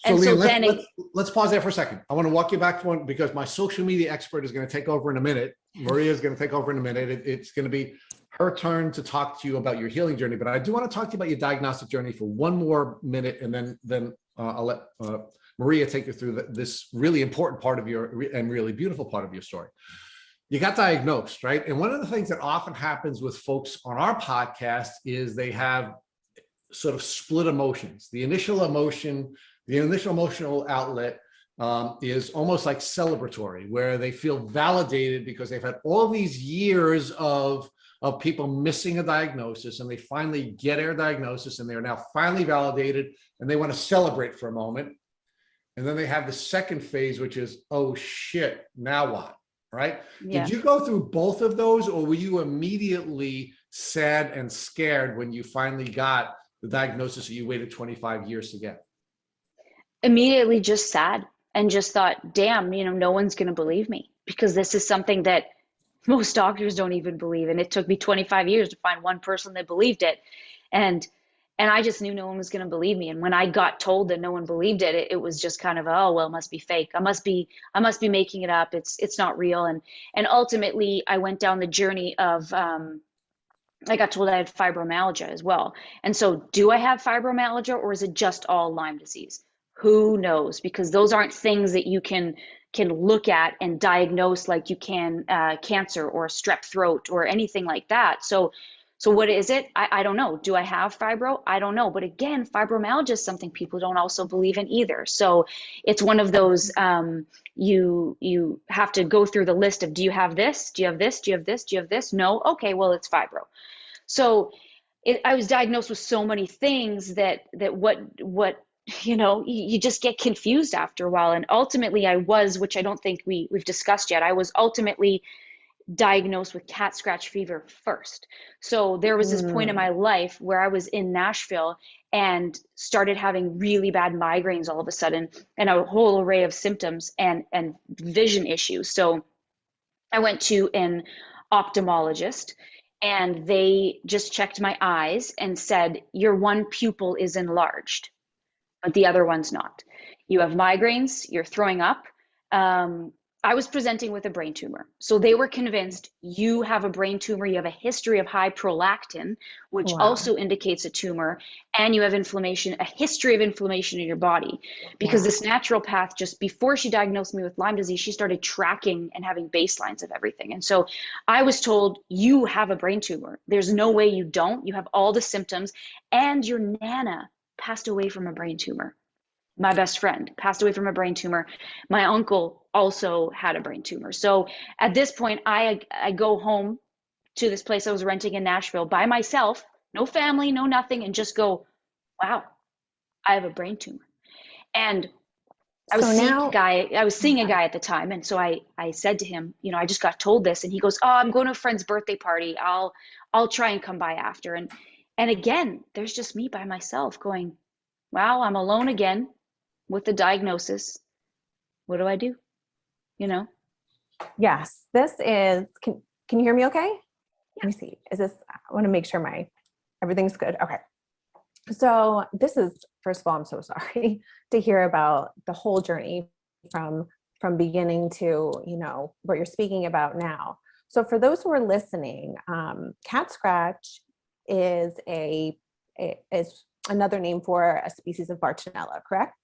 So, and Leanne, let's pause there for a second. I want to walk you back to one, because my social media expert is going to take over in a minute. Maria is going to take over in a minute. It's going to be her turn to talk to you about your healing journey, but I do want to talk to you about your diagnostic journey for one more minute, and then I'll let Maria take you through this really important part of and really beautiful part of your story. You got diagnosed, right? And one of the things that often happens with folks on our podcast is they have sort of split emotions. The initial emotional outlet is almost like celebratory, where they feel validated because they've had all these years of people missing a diagnosis, and they finally get their diagnosis, and they're now finally validated, and they want to celebrate for a moment. And then they have the second phase, which is, oh shit, now what, right? Yeah. Did you go through both of those, or were you immediately sad and scared when you finally got the diagnosis that you waited 25 years to get? Immediately just sad, and just thought, damn, no one's going to believe me, because this is something that most doctors don't even believe. And it took me 25 years to find one person that believed it. And I just knew no one was going to believe me. And when I got told that no one believed it, it was just kind of, oh, well, it must be fake. I must be making it up. It's not real. And ultimately I went down the journey of, I got told I had fibromyalgia as well. And so do I have fibromyalgia, or is it just all Lyme disease? Who knows? Because those aren't things that you can look at and diagnose like you can cancer or strep throat or anything like that. So what is it? I don't know. Do I have fibro? I don't know. But again, fibromyalgia is something people don't also believe in either. So it's one of those, you have to go through the list of, do you have this? Do you have this? Do you have this? Do you have this? No? Okay, well, it's fibro. So I was diagnosed with so many things that what you just get confused after a while. And ultimately I was, which I don't think we've discussed yet, I was ultimately diagnosed with cat scratch fever first. So there was this point in my life where I was in Nashville and started having really bad migraines all of a sudden, and a whole array of symptoms and vision issues. So I went to an ophthalmologist and they just checked my eyes and said, your one pupil is enlarged, but the other one's not. You have migraines, you're throwing up. I was presenting with a brain tumor. So they were convinced you have a brain tumor, you have a history of high prolactin, which Wow. also indicates a tumor, and you have inflammation, a history of inflammation in your body. Because Wow. this naturopath, just before she diagnosed me with Lyme disease, she started tracking and having baselines of everything. And so I was told, you have a brain tumor. There's no way you don't. You have all the symptoms, and your Nana passed away from a brain tumor. My best friend passed away from a brain tumor. My uncle also had a brain tumor. So at this point, I go home to this place I was renting in Nashville by myself, no family, no nothing, and just go, wow, I have a brain tumor. And So now, I was oh, seeing a sorry. guy at the time, and so I said to him, you know, I just got told this, and he goes, oh, I'm going to a friend's birthday party. I'll try and come by after. And again, there's just me by myself going, wow, I'm alone again with the diagnosis. What do I do? You know? Yes, this is, can you hear me okay? Let me see. Is this, I want to make sure everything's good. Okay. So this is, first of all, I'm so sorry to hear about the whole journey from beginning to, what you're speaking about now. So for those who are listening, cat scratch is is another name for a species of Bartonella, correct?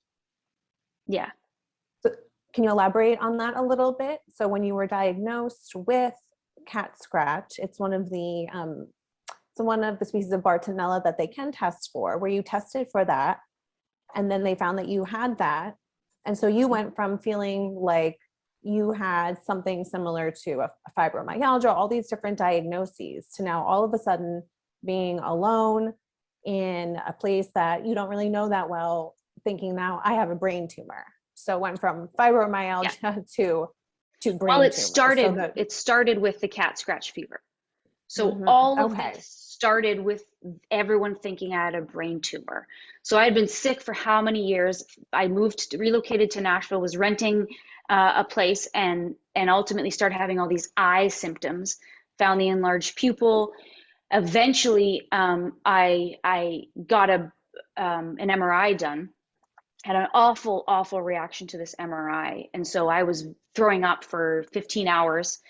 Yeah. So can you elaborate on that a little bit? So when you were diagnosed with cat scratch, it's one of the species of Bartonella that they can test for, where you tested for that, and then they found that you had that. And so you went from feeling like you had something similar to a fibromyalgia, all these different diagnoses, to now all of a sudden being alone in a place that you don't really know that well, thinking now I have a brain tumor. So it went from Yeah. fibromyalgia to Well, brain tumor. So that, it started with the cat scratch fever. So all of this okay. started with everyone thinking I had a brain tumor. So I had been sick for how many years? I relocated to Nashville, was renting a place, and ultimately started having all these eye symptoms. Found the enlarged pupil. Eventually, I got an MRI done. Had an awful reaction to this MRI, and so I was throwing up for 15 hours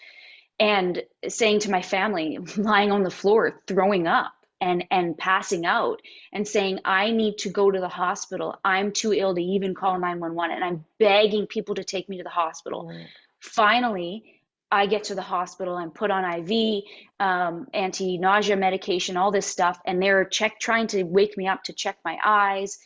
and saying to my family, lying on the floor, throwing up and passing out, and saying, I need to go to the hospital. I'm too ill to even call 911. And I'm begging people to take me to the hospital. Right. Finally, I get to the hospital. I'm put on IV, anti-nausea medication, all this stuff. And they're trying to wake me up to check my eyes.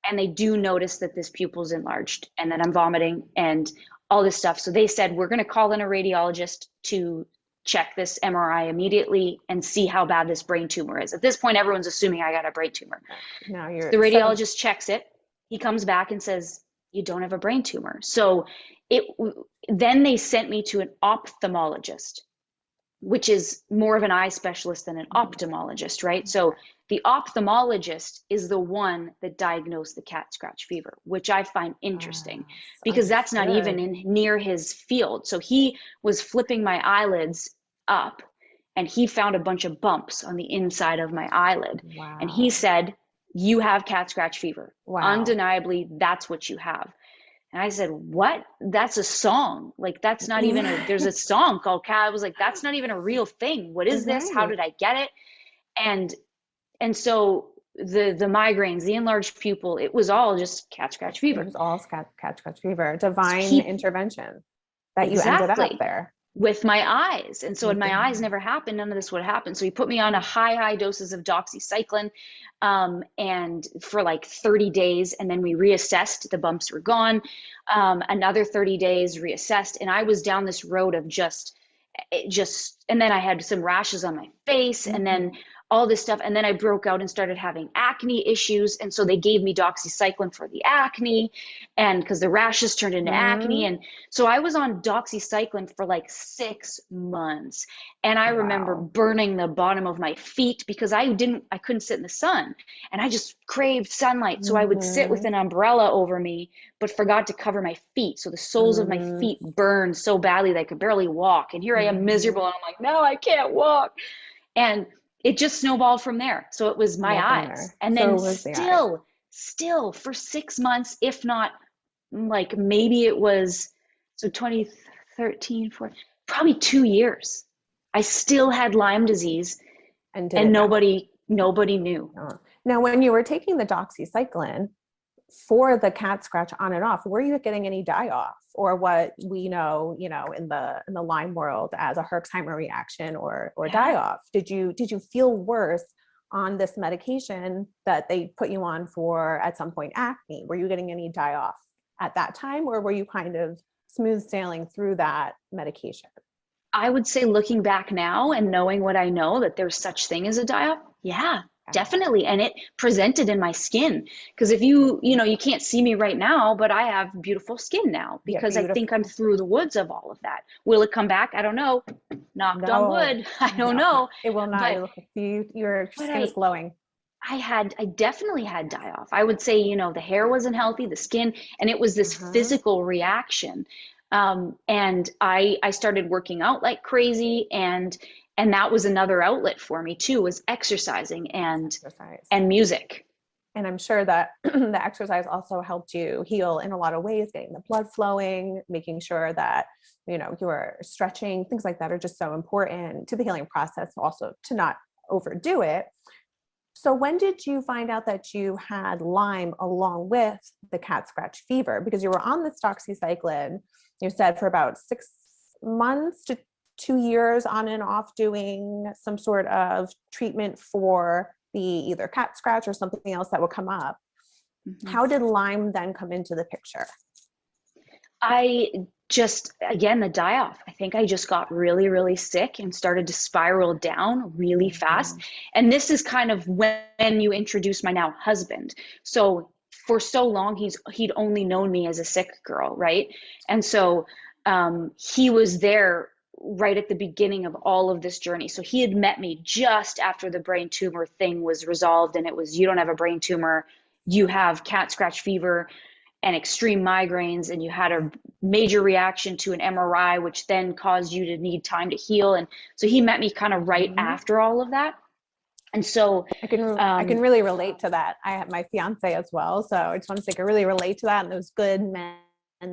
And they do notice that this pupil's enlarged and that I'm vomiting and all this stuff. So they said, we're going to call in a radiologist to check this MRI immediately and see how bad this brain tumor is. At this point, everyone's assuming I got a brain tumor. Now The you're so, radiologist checks it. He comes back and says, you don't have a brain tumor. So it then they sent me to an ophthalmologist, which is more of an eye specialist than an ophthalmologist, right? So the ophthalmologist is the one that diagnosed the cat scratch fever, which I find interesting because that's not even understood. near his field. So he was flipping my eyelids up and he found a bunch of bumps on the inside of my eyelid. And he Wow. said, you have cat scratch fever. Wow. Undeniably, that's what you have. And I said, what? That's a song. Like, that's not even there's a song called Cat. I was like, that's not even a real thing. What is this? How Right. did I get it? And so the migraines, the enlarged pupil, it was all just cat scratch It fever. was all cat scratch fever, So divine he intervention that you ended up exactly there. with my eyes. And so With in the my eyes never happened. None of this would happen. So he put me on a high doses of doxycycline, and for like 30 days. And then we reassessed, the bumps were gone. Another 30 days reassessed. And I was down this road of just and then I had some rashes on my face, and then all this stuff. And then I broke out and started having acne issues. And so they gave me doxycycline for the acne, and because the rashes turned into acne. And so I was on doxycycline for like 6 months. And I remember burning the bottom of my feet because I couldn't sit in the sun, and I just craved sunlight. So I would sit with an umbrella over me, but forgot to cover my feet. So the soles of my feet burned so badly that I could barely walk. And here I am miserable. And I'm like, no, I can't walk. And it just snowballed from there. So it was my eyes. And then still for 6 months, if not like maybe it was, so 2013, probably 2 years, I still had Lyme disease, and nobody knew. Now, when you were taking the doxycycline for the cat scratch on and off, were you getting any die-off, or what we know, in the Lyme world as a Herxheimer reaction or die-off? Did you feel worse on this medication that they put you on for at some point acne? Were you getting any die-off at that time, or were you kind of smooth sailing through that medication? I would say, looking back now and knowing what I know, that there's such thing as a die-off. Yeah, definitely. And it presented in my skin, because if you can't see me right now, but I have beautiful skin now because I think I'm through the woods of all of that. Will it come back? I don't know. Knocked on wood. I don't know. It will not. Your skin is glowing. I definitely had die-off. I would say, the hair wasn't healthy, the skin, and it was this physical reaction. And I started working out like crazy, and that was another outlet for me too, was exercising and music. And I'm sure that the exercise also helped you heal in a lot of ways, getting the blood flowing, making sure that, you were stretching, things like that are just so important to the healing process, also to not overdo it. So when did you find out that you had Lyme along with the cat scratch fever? Because you were on this doxycycline, you said, for about 6 months to 2 years on and off, doing some sort of treatment for the either cat scratch or something else that would come up. How did Lyme then come into the picture? Again, the die-off. I think I just got really, really sick and started to spiral down really fast. And this is kind of when you introduce my now husband. So for so long, he'd only known me as a sick girl, right? And so he was there right at the beginning of all of this journey. So he had met me just after the brain tumor thing was resolved, and it was, you don't have a brain tumor, you have cat scratch fever and extreme migraines, and you had a major reaction to an MRI, which then caused you to need time to heal. And so he met me kind of right after all of that. And so I can really relate to that. I have my fiance as well. So I just want to say I can really relate to that, and those good men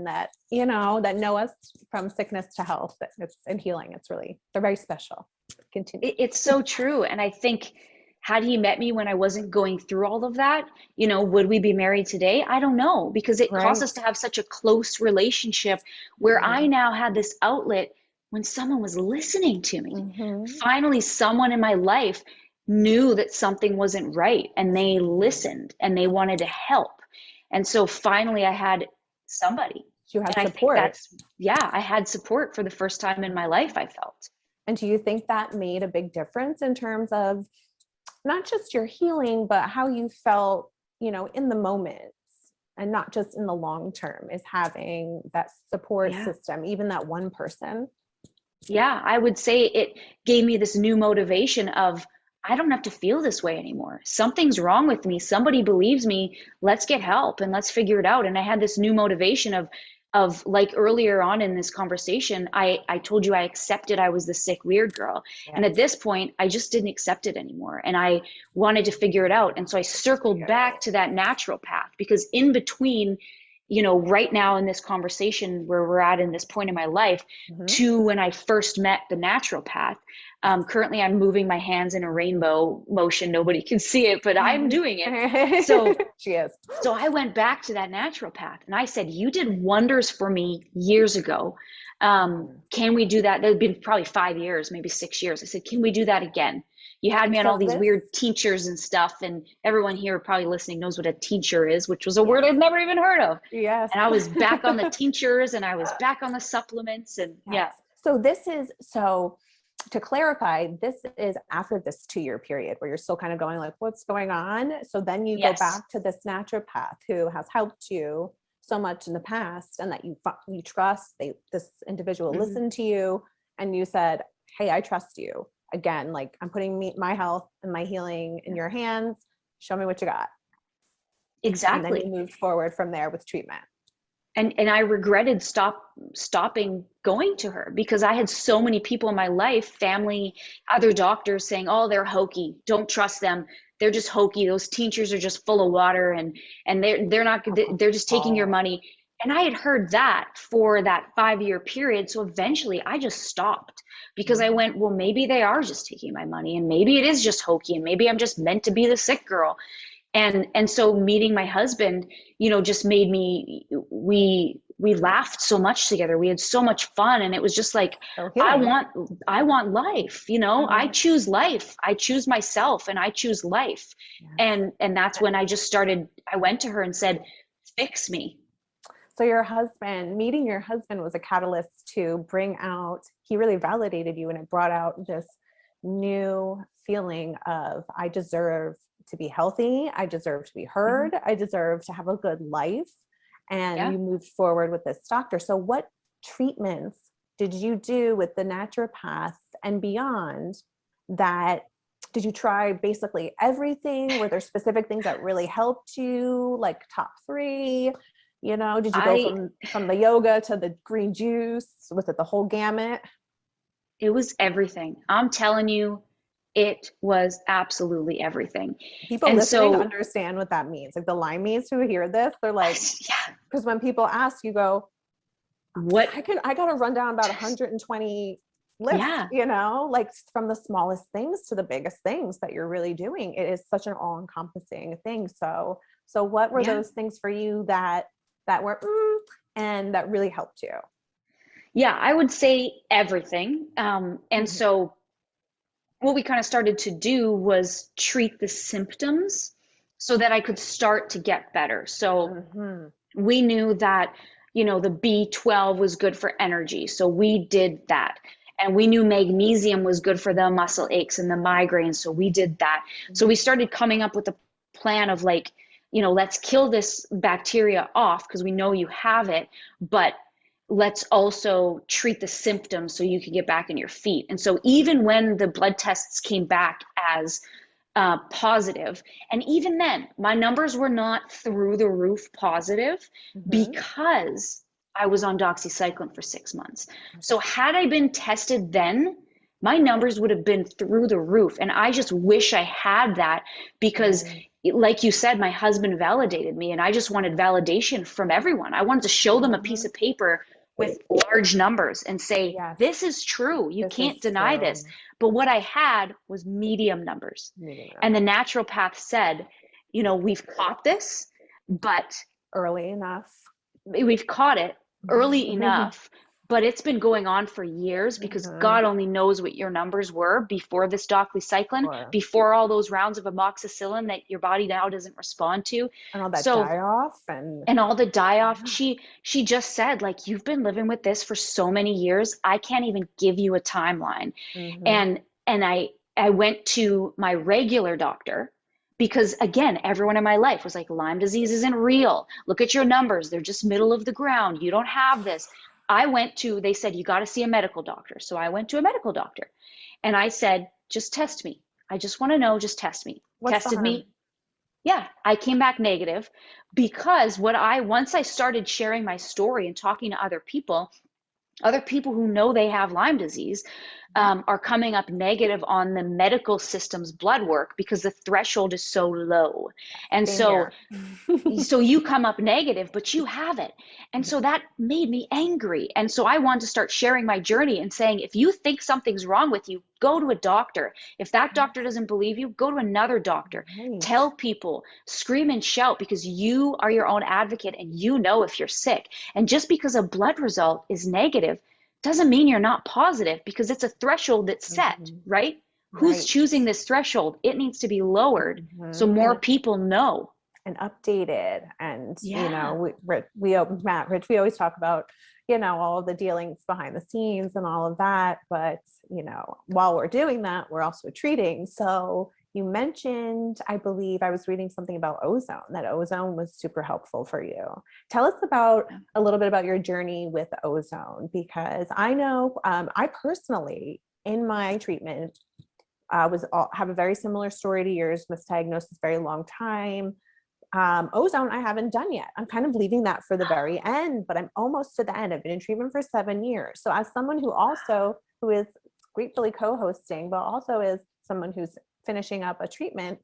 that, that know us from sickness to health and healing. They're very special. Continue. It's so true. And I think, had he met me when I wasn't going through all of that, would we be married today? I don't know, because it caused us to have such a close relationship where I now had this outlet when someone was listening to me. Finally, someone in my life knew that something wasn't right, and they listened and they wanted to help. And so finally I had somebody. You had support. I had support for the first time in my life, I felt. And do you think that made a big difference in terms of not just your healing, but how you felt, in the moments, and not just in the long term, is having that support system, even that one person? Yeah, I would say it gave me this new motivation of, I don't have to feel this way anymore. Something's wrong with me. Somebody believes me. Let's get help and let's figure it out. And I had this new motivation of like earlier on in this conversation, I told you I accepted I was the sick, weird girl. Yes. And at this point, I just didn't accept it anymore. And I wanted to figure it out. And so I circled back to that naturopath, because in between, right now in this conversation where we're at in this point in my life, to when I first met the naturopath, currently I'm moving my hands in a rainbow motion. Nobody can see it, but I'm doing it. So she is. So I went back to that naturopath and I said, you did wonders for me years ago. Can we do that? That had been probably 5 years, maybe 6 years. I said, can we do that again? You had me on all these weird tinctures and stuff, and everyone here probably listening knows what a tincture is, which was a word I'd never even heard of. Yes. And I was back on the tinctures, and I was back on the supplements, and So to clarify, this is after this 2-year period where you're still kind of going like, what's going on? So then you go Yes. back to this naturopath who has helped you so much in the past, and that you trust. This individual Mhm. listened to you, and you said, hey, I trust you. Again, like, I'm putting my health and my healing in your hands. Show me what you got. And then Exactly. you moved forward from there with treatment. And I regretted stopping going to her, because I had so many people in my life, family, other doctors saying, oh, they're hokey, don't trust them, they're just hokey, those teachers are just full of water, and they're not, they're just taking your money. And I had heard that for that 5-year period. So eventually I just stopped, because I went, well, maybe they are just taking my money, and maybe it is just hokey, and maybe I'm just meant to be the sick girl. And so meeting my husband, just made me, we laughed so much together. We had so much fun. And it was just like, So I healing. want life, I choose life. I choose myself, and I choose life. Yes. And that's when I went to her and said, fix me. So meeting your husband was a catalyst to bring out, he really validated you, and it brought out this new feeling of, I deserve to be healthy. I deserve to be heard. I deserve to have a good life. And you moved forward with this doctor. So what treatments did you do with the naturopath and beyond that? Did you try basically everything? Were there specific things that really helped you, like top 3? Did you go from the yoga to the green juice? Was it the whole gamut? It was everything. I'm telling you, it was absolutely everything. People And listening so, understand what that means. Like the Lymeys who hear this, they're like, yeah, because when people ask, you go, what? I got to run down about 120 lists, Yeah. like from the smallest things to the biggest things that you're really doing. It is such an all-encompassing thing. So what were those things for you that were and that really helped you? Yeah, I would say everything. And so what we kind of started to do was treat the symptoms so that I could start to get better. So we knew that, the B12 was good for energy. So we did that. And we knew magnesium was good for the muscle aches and the migraines. So we did that. So we started coming up with a plan of like, let's kill this bacteria off because we know you have it, but let's also treat the symptoms so you can get back on your feet. And so even when the blood tests came back as positive, and even then my numbers were not through the roof positive because I was on doxycycline for 6 months. So had I been tested then, my numbers would have been through the roof. And I just wish I had that, because like you said, my husband validated me, and I just wanted validation from everyone. I wanted to show them a piece of paper with large numbers and say, this is true. You can't deny this. But what I had was medium numbers. And the naturopath said, we've caught this, but early enough. We've caught it early enough, but it's been going on for years, because God only knows what your numbers were before this doxycycline, before all those rounds of amoxicillin that your body now doesn't respond to. And all that die-off and all the die-off. She just said, like, you've been living with this for so many years. I can't even give you a timeline. And I went to my regular doctor, because again, everyone in my life was like, Lyme disease isn't real. Look at your numbers. They're just middle of the ground. You don't have this. They said, you got to see a medical doctor. So I went to a medical doctor, and I said, just test me. I just want to know, just test me. Tested me. Yeah, I came back negative, because once I started sharing my story and talking to other people who know they have Lyme disease, are coming up negative on the medical system's blood work, because the threshold is so low. And so you come up negative, but you have it. And so that made me angry. And so I wanted to start sharing my journey and saying, if you think something's wrong with you, go to a doctor. If that doctor doesn't believe you, go to another doctor. Tell people, scream and shout, because you are your own advocate, and you know if you're sick. And just because a blood result is negative doesn't mean you're not positive, because it's a threshold that's set, right? Who's choosing this threshold? It needs to be lowered so more people know. and updated. And, Yeah. Matt, Rich, we always talk about, all of the dealings behind the scenes and all of that. But, while we're doing that, we're also treating. So you mentioned, I believe I was reading something about ozone, that ozone was super helpful for you. Tell us a little bit about your journey with ozone, because I know I personally, in my treatment, have a very similar story to yours, misdiagnosis, very long time. Ozone I haven't done yet. I'm kind of leaving that for the very end, but I'm almost to the end. I've been in treatment for 7 years. So as someone who is gratefully co-hosting, but also is someone who's finishing up a treatment,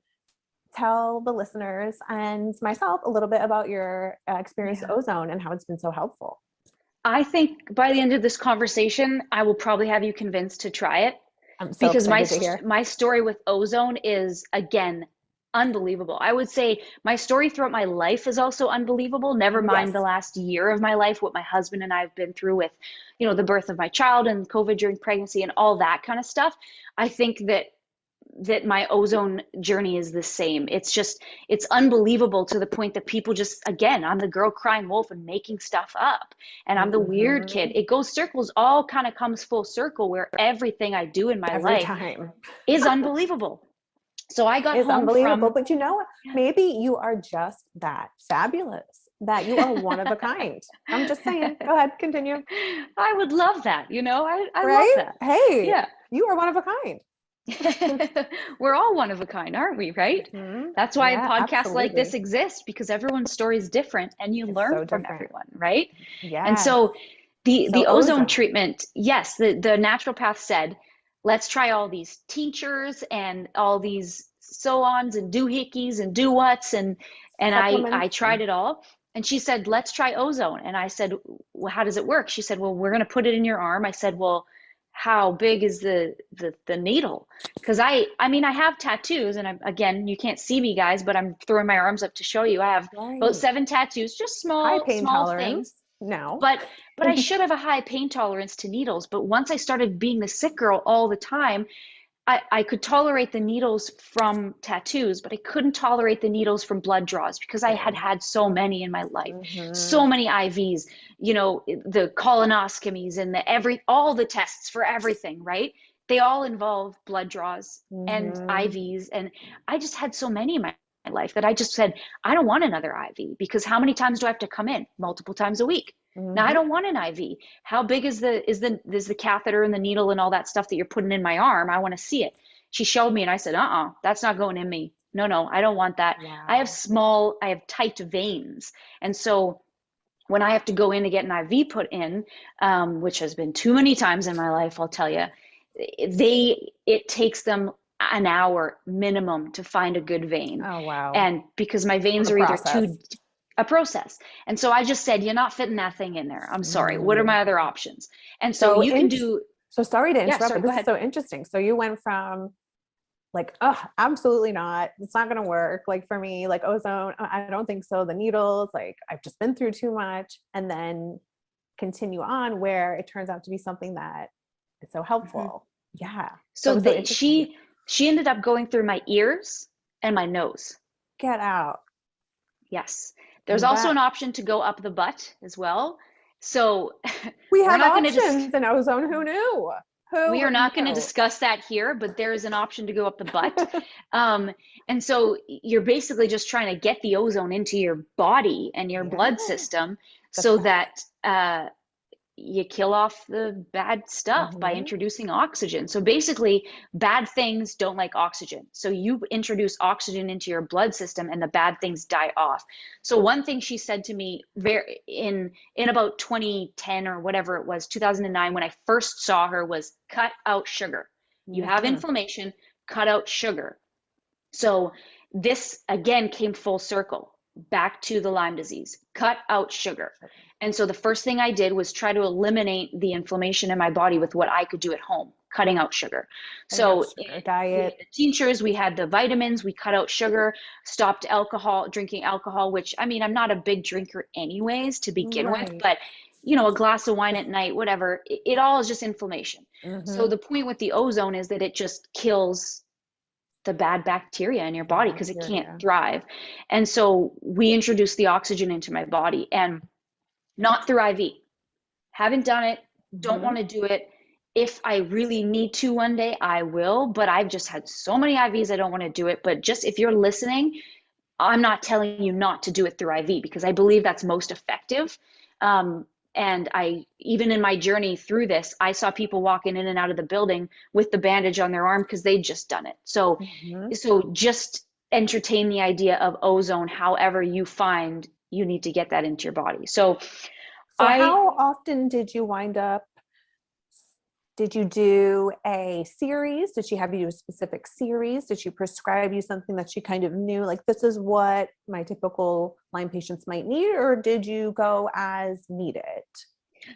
tell the listeners and myself a little bit about your experience with ozone and how it's been so helpful. I think by the end of this conversation, I will probably have you convinced to try it. I'm so Because excited to hear. my story with ozone is, again, unbelievable. I would say my story throughout my life is also unbelievable. Never mind the last year of my life, what my husband and I have been through with, the birth of my child and COVID during pregnancy and all that kind of stuff. I think that my ozone journey is the same. It's unbelievable to the point that people just, again, I'm the girl crying wolf and making stuff up, and I'm the weird kid. It goes circles, all kind of comes full circle, where everything I do in my life is unbelievable. So I got home unbelievable, but maybe you are just that fabulous, that you are one of a kind. I'm just saying. Go ahead, continue. I would love that. I right? love that. Hey, yeah, you are one of a kind. We're all one of a kind, aren't we? Right? That's why podcasts like this absolutely. exist, because everyone's story is different and you learn from everyone, right? Yeah. And so the ozone treatment, yes, the naturopath said, let's try all these tinctures and all these so-ons and doohickeys and do-whats, and I tried it all. And she said, let's try ozone. And I said, well, how does it work? She said, well, we're going to put it in your arm. I said, well, how big is the needle? Because I have tattoos, and again, you can't see me, guys, but I'm throwing my arms up to show you. I have about 7 tattoos, just high pain small tolerance. things. No, but I should have a high pain tolerance to needles. But once I started being the sick girl all the time, I could tolerate the needles from tattoos, but I couldn't tolerate the needles from blood draws, because I had so many in my life, so many IVs, the colonoscomies and all the tests for everything, right? They all involve blood draws and IVs. And I just had so many in my life that I just said, I don't want another IV, because how many times do I have to come in? Multiple times a week. Now I don't want an IV. How big is the catheter and the needle and all that stuff that you're putting in my arm? I want to see it. She showed me and I said, that's not going in me. No, I don't want that. Wow. I have tight veins. And so when I have to go in to get an IV put in, which has been too many times in my life, I'll tell you, it takes them an hour minimum to find a good vein. Oh, wow. And because my veins are either a process. And so I just said, you're not fitting that thing in there. I'm sorry. What are my other options? And so you can do. So sorry to interrupt, but this is so interesting. So you went from like, oh, absolutely not. It's not going to work. Like for me, like ozone, I don't think so. The needles, like I've just been through too much. And then continue on where it turns out to be something that is so helpful. Yeah. So she ended up going through my ears and my nose. Get out. Yes. There's also an option to go up the butt as well. So we have options in ozone. Who knew? We are not going to discuss that here, but there is an option to go up the butt. And so you're basically just trying to get the ozone into your body and your blood system so that you kill off the bad stuff by introducing oxygen. So basically, bad things don't like oxygen. So you introduce oxygen into your blood system and the bad things die off. So one thing she said to me in about 2010 or whatever it was, 2009, when I first saw her, was cut out sugar. You have inflammation, cut out sugar. So this again came full circle back to the Lyme disease, cut out sugar. And so the first thing I did was try to eliminate the inflammation in my body with what I could do at home, cutting out sugar. So diet, the tinctures, we had the vitamins, we cut out sugar, stopped drinking alcohol, which I'm not a big drinker anyways to begin with, but a glass of wine at night, whatever, it all is just inflammation. So the point with the ozone is that it just kills the bad bacteria in your body because it Bacteria. can't thrive. And so we introduced the oxygen into my body, and not through IV. Haven't done it, don't want to do it. If I really need to one day, I will, but I've just had so many IVs, I don't want to do it. But just if you're listening, I'm not telling you not to do it through IV because I believe that's most effective. And I, even in my journey through this, I saw people walking in and out of the building with the bandage on their arm because they'd just done it. So, so just entertain the idea of ozone, however you find you need to get that into your body. So how often did you wind up? Did you do a series? Did she have you do a specific series? Did she prescribe you something that she kind of knew, like, this is what my typical Lyme patients might need, or did you go as needed?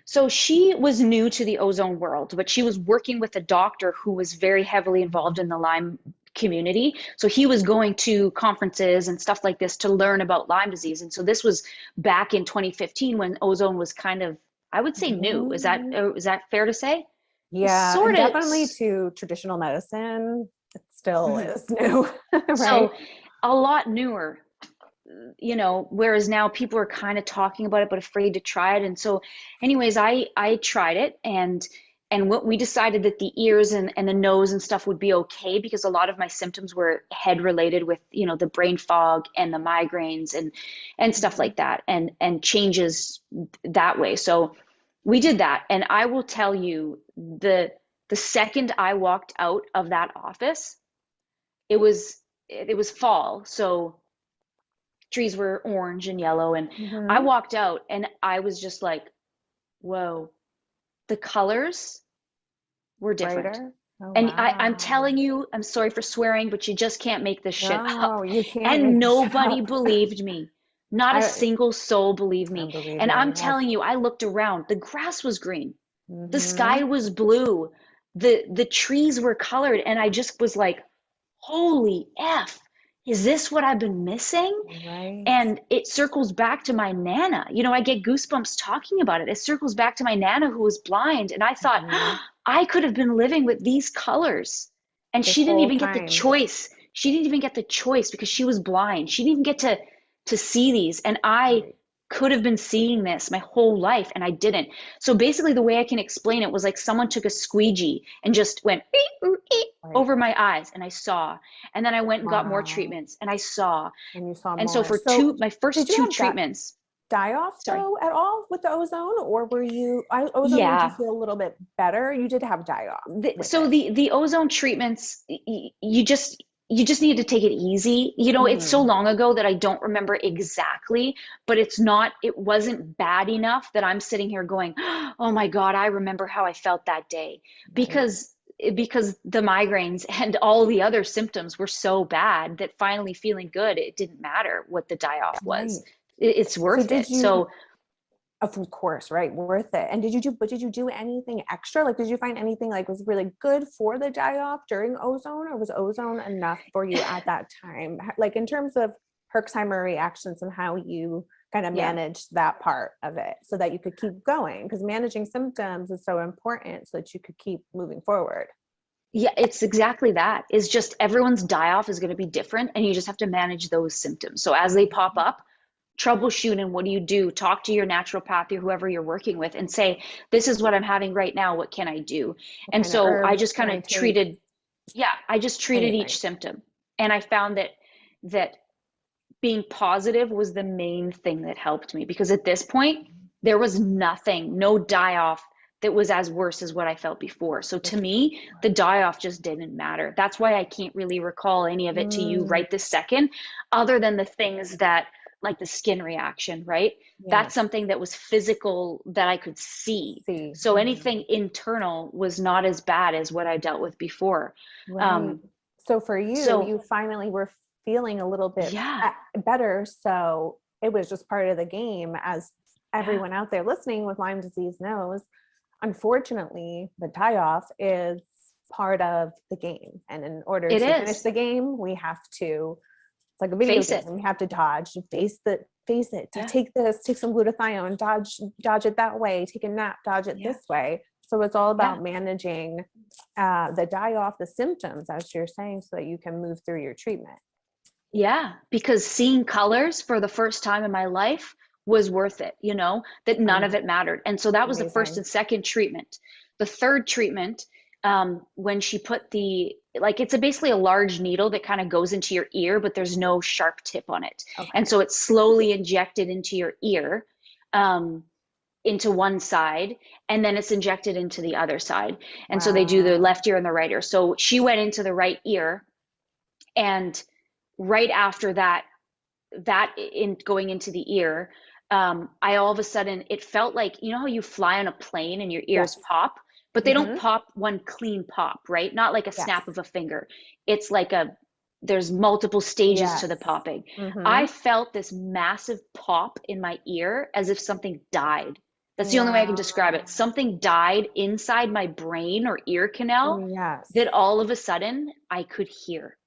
So she was new to the ozone world, but she was working with a doctor who was very heavily involved in the Lyme community. So he was going to conferences and stuff like this to learn about Lyme disease. And so this was back in 2015 when ozone was kind of, I would say, new. Is that fair to say? Yeah, Sort and of. definitely to traditional medicine, it still is new, right? So a lot newer, you know, whereas now people are kind of talking about it, but afraid to try it. And so anyways, I tried it, and what we decided that the ears and the nose and stuff would be okay because a lot of my symptoms were head related with, you know, the brain fog and the migraines and stuff like that, and changes that way. So we did that. And I will tell you, the second I walked out of that office, it was fall. So trees were orange and yellow. And I walked out and I was just like, whoa, the colors were different. Brighter? Oh, And wow. I'm telling you, I'm sorry for swearing, but you just can't make this shit up. No, you can't make And this shit nobody up. believed me. Not a single soul believed me. And I'm telling you, I looked around. The grass was green. The sky was blue. The trees were colored. And I just was like, holy F, is this what I've been missing? Right. And it circles back to my Nana. You know, I get goosebumps talking about it. It circles back to my Nana who was blind. And I thought, I could have been living with these colors. And This she didn't whole even get the time. choice. She didn't even get the choice because she was blind. She didn't even get to see these. And I could have been seeing this my whole life, and I didn't. So basically the way I can explain it was like someone took a squeegee and just went over my eyes, and I saw. And then I went and got more treatments, and I saw. And you saw more. And so for my first two treatments. Die-off though at all with the ozone, or were you ozone made you feel a little bit better? You did have die-off. The ozone treatments, you just need to take it easy. You know, it's so long ago that I don't remember exactly, but it wasn't bad enough that I'm sitting here going, oh my God, I remember how I felt that day. Because the migraines and all the other symptoms were so bad that finally feeling good, it didn't matter what the die-off was. It's worth it. So of course, right, worth it. And did you do anything extra? Like, did you find anything like was really good for the die-off during ozone, or was ozone enough for you at that time? Like in terms of Herxheimer reactions and how you kind of managed that part of it so that you could keep going, because managing symptoms is so important so that you could keep moving forward. Yeah, it's exactly that. It's just everyone's die-off is going to be different, and you just have to manage those symptoms. So as they pop up, troubleshoot, and what do you do? Talk to your naturopath or whoever you're working with and say, this is what I'm having right now. What can I do? And so I just kind of treated each symptom. And I found that being positive was the main thing that helped me, because at this point there was no die-off that was as worse as what I felt before. So to me, the die-off just didn't matter. That's why I can't really recall any of it to you right this second, other than the things that, like the skin reaction, right? Yes. That's something that was physical that I could see. So anything internal was not as bad as what I dealt with before. Right. So for you, you finally were feeling a little bit better. So it was just part of the game, as everyone out there listening with Lyme disease knows. Unfortunately, the die-off is part of the game. And in order to finish the game, we have to, it's like a video game. We have to dodge, face it, take some glutathione, dodge it that way, take a nap, dodge it this way. So it's all about managing the die off the symptoms, as you're saying, so that you can move through your treatment. Yeah, because seeing colors for the first time in my life was worth it, that none of it mattered. And so that was the first Amazing. and second treatment. The third treatment, when she put it's basically a large needle that kind of goes into your ear, but there's no sharp tip on it. Okay. And so it's slowly injected into your ear, into one side, and then it's injected into the other side. And so they do the left ear and the right ear. So she went into the right ear, and right after that in going into the ear, I all of a sudden, it felt like, how you fly on a plane and your ears pop, but they don't pop one clean pop, right? Not like a snap of a finger. It's like there's multiple stages to the popping. I felt this massive pop in my ear as if something died. That's the only way I can describe it. Something died inside my brain or ear canal that all of a sudden I could hear.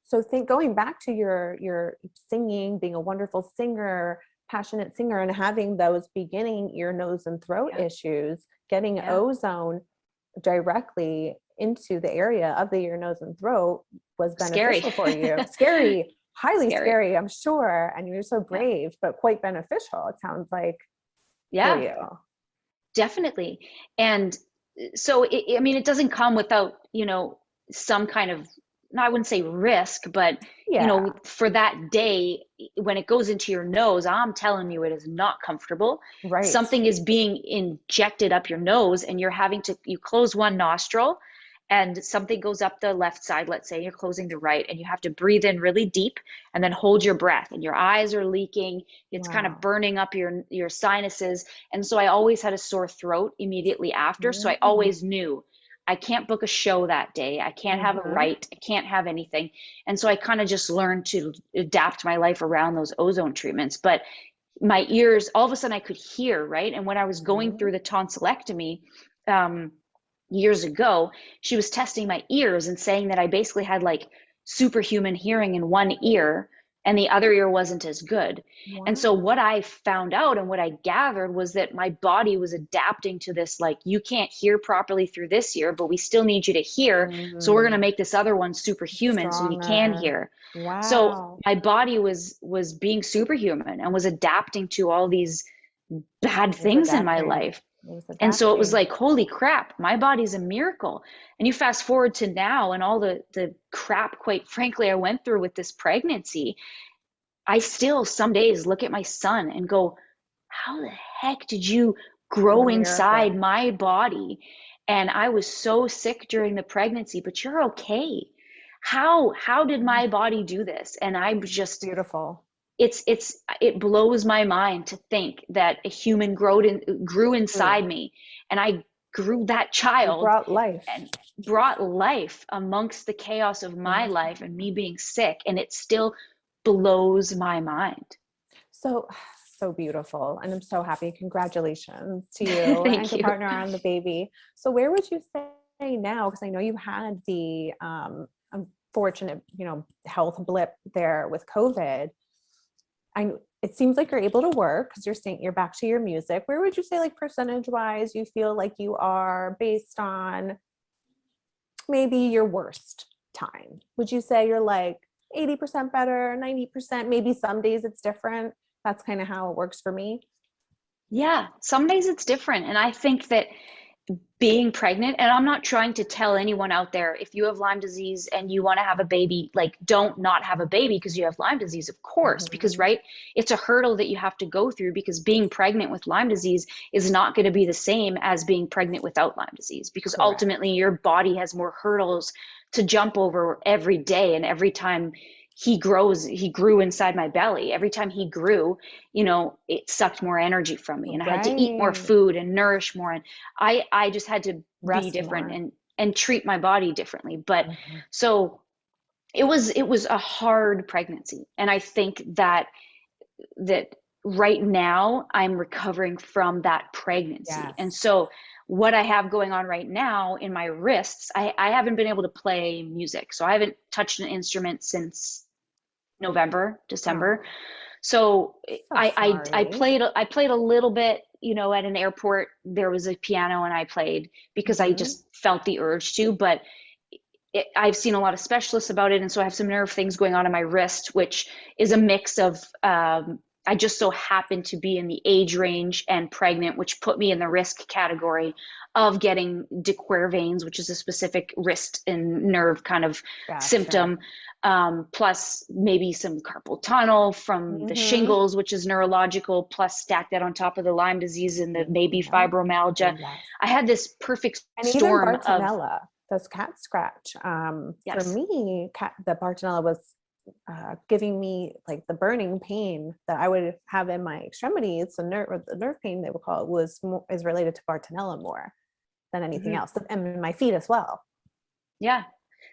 So going back to your singing, being a wonderful singer, passionate singer, and having those beginning ear, nose, and throat issues, getting ozone directly into the area of the ear, nose, and throat was beneficial for you. Scary, highly scary, I'm sure. And you're so brave, but quite beneficial, it sounds like, for you. Definitely. And so, it doesn't come without, some kind of, I wouldn't say risk, but for that day, when it goes into your nose, I'm telling you, it is not comfortable. Right. Something is being injected up your nose, and you close one nostril and something goes up the left side. Let's say you're closing the right, and you have to breathe in really deep and then hold your breath, and your eyes are leaking. It's kind of burning up your sinuses. And so I always had a sore throat immediately after. So I always knew I can't book a show that day. I can't have a write. I can't have anything. And so I kind of just learned to adapt my life around those ozone treatments. But my ears, all of a sudden I could hear, right? And when I was going through the tonsillectomy years ago, she was testing my ears and saying that I basically had like superhuman hearing in one ear and the other ear wasn't as good. And so what I found out and what I gathered was that my body was adapting to this, like, you can't hear properly through this ear, but we still need you to hear. So we're going to make this other one superhuman so you can hear. So my body was being superhuman and was adapting to all these bad things in my life. And so it was like, holy crap, my body's a miracle. And you fast forward to now and all the crap, quite frankly, I went through with this pregnancy. I still some days look at my son and go, how the heck did you grow inside my body? And I was so sick during the pregnancy, but you're okay. How did my body do this? And I'm just beautiful. It blows my mind to think that a human grew inside me, and I grew that child, brought life amongst the chaos of my life and me being sick, and it still blows my mind. So beautiful, and I'm so happy. Congratulations to you and your partner on the baby. So where would you say now, because I know you had the unfortunate health blip there with COVID. It seems like you're able to work because you're back to your music. Where would you say, like, percentage wise, you feel like you are based on maybe your worst time? Would you say you're like 80% better, 90%? Maybe some days it's different. That's kind of how it works for me. Yeah, some days it's different. And I think that being pregnant, and I'm not trying to tell anyone out there, if you have Lyme disease and you want to have a baby, like, don't not have a baby because you have Lyme disease, of course, because it's a hurdle that you have to go through, because being pregnant with Lyme disease is not going to be the same as being pregnant without Lyme disease, because ultimately your body has more hurdles to jump over every day. And every time he grew inside my belly. Every time he grew, it sucked more energy from me, and I had to eat more food and nourish more. And I just had to be different and treat my body differently. But so it was a hard pregnancy. And I think that right now I'm recovering from that pregnancy. Yes. And so what I have going on right now in my wrists, I haven't been able to play music. So I haven't touched an instrument since November, December. So I played a little bit at an airport, there was a piano and I played because I just felt the urge to, but I've seen a lot of specialists about it. And so I have some nerve things going on in my wrist, which is a mix of, I just so happen to be in the age range and pregnant, which put me in the risk category of getting de Quervain veins, which is a specific wrist and nerve kind of symptom. Plus maybe some carpal tunnel from the shingles, which is neurological, plus stack that on top of the Lyme disease and the maybe fibromyalgia. I had this perfect storm even Bartonella, those cat scratch. For me, the Bartonella was giving me like the burning pain that I would have in my extremities. The nerve pain, they would call it, is related to Bartonella more than anything else, and in my feet as well. Yeah.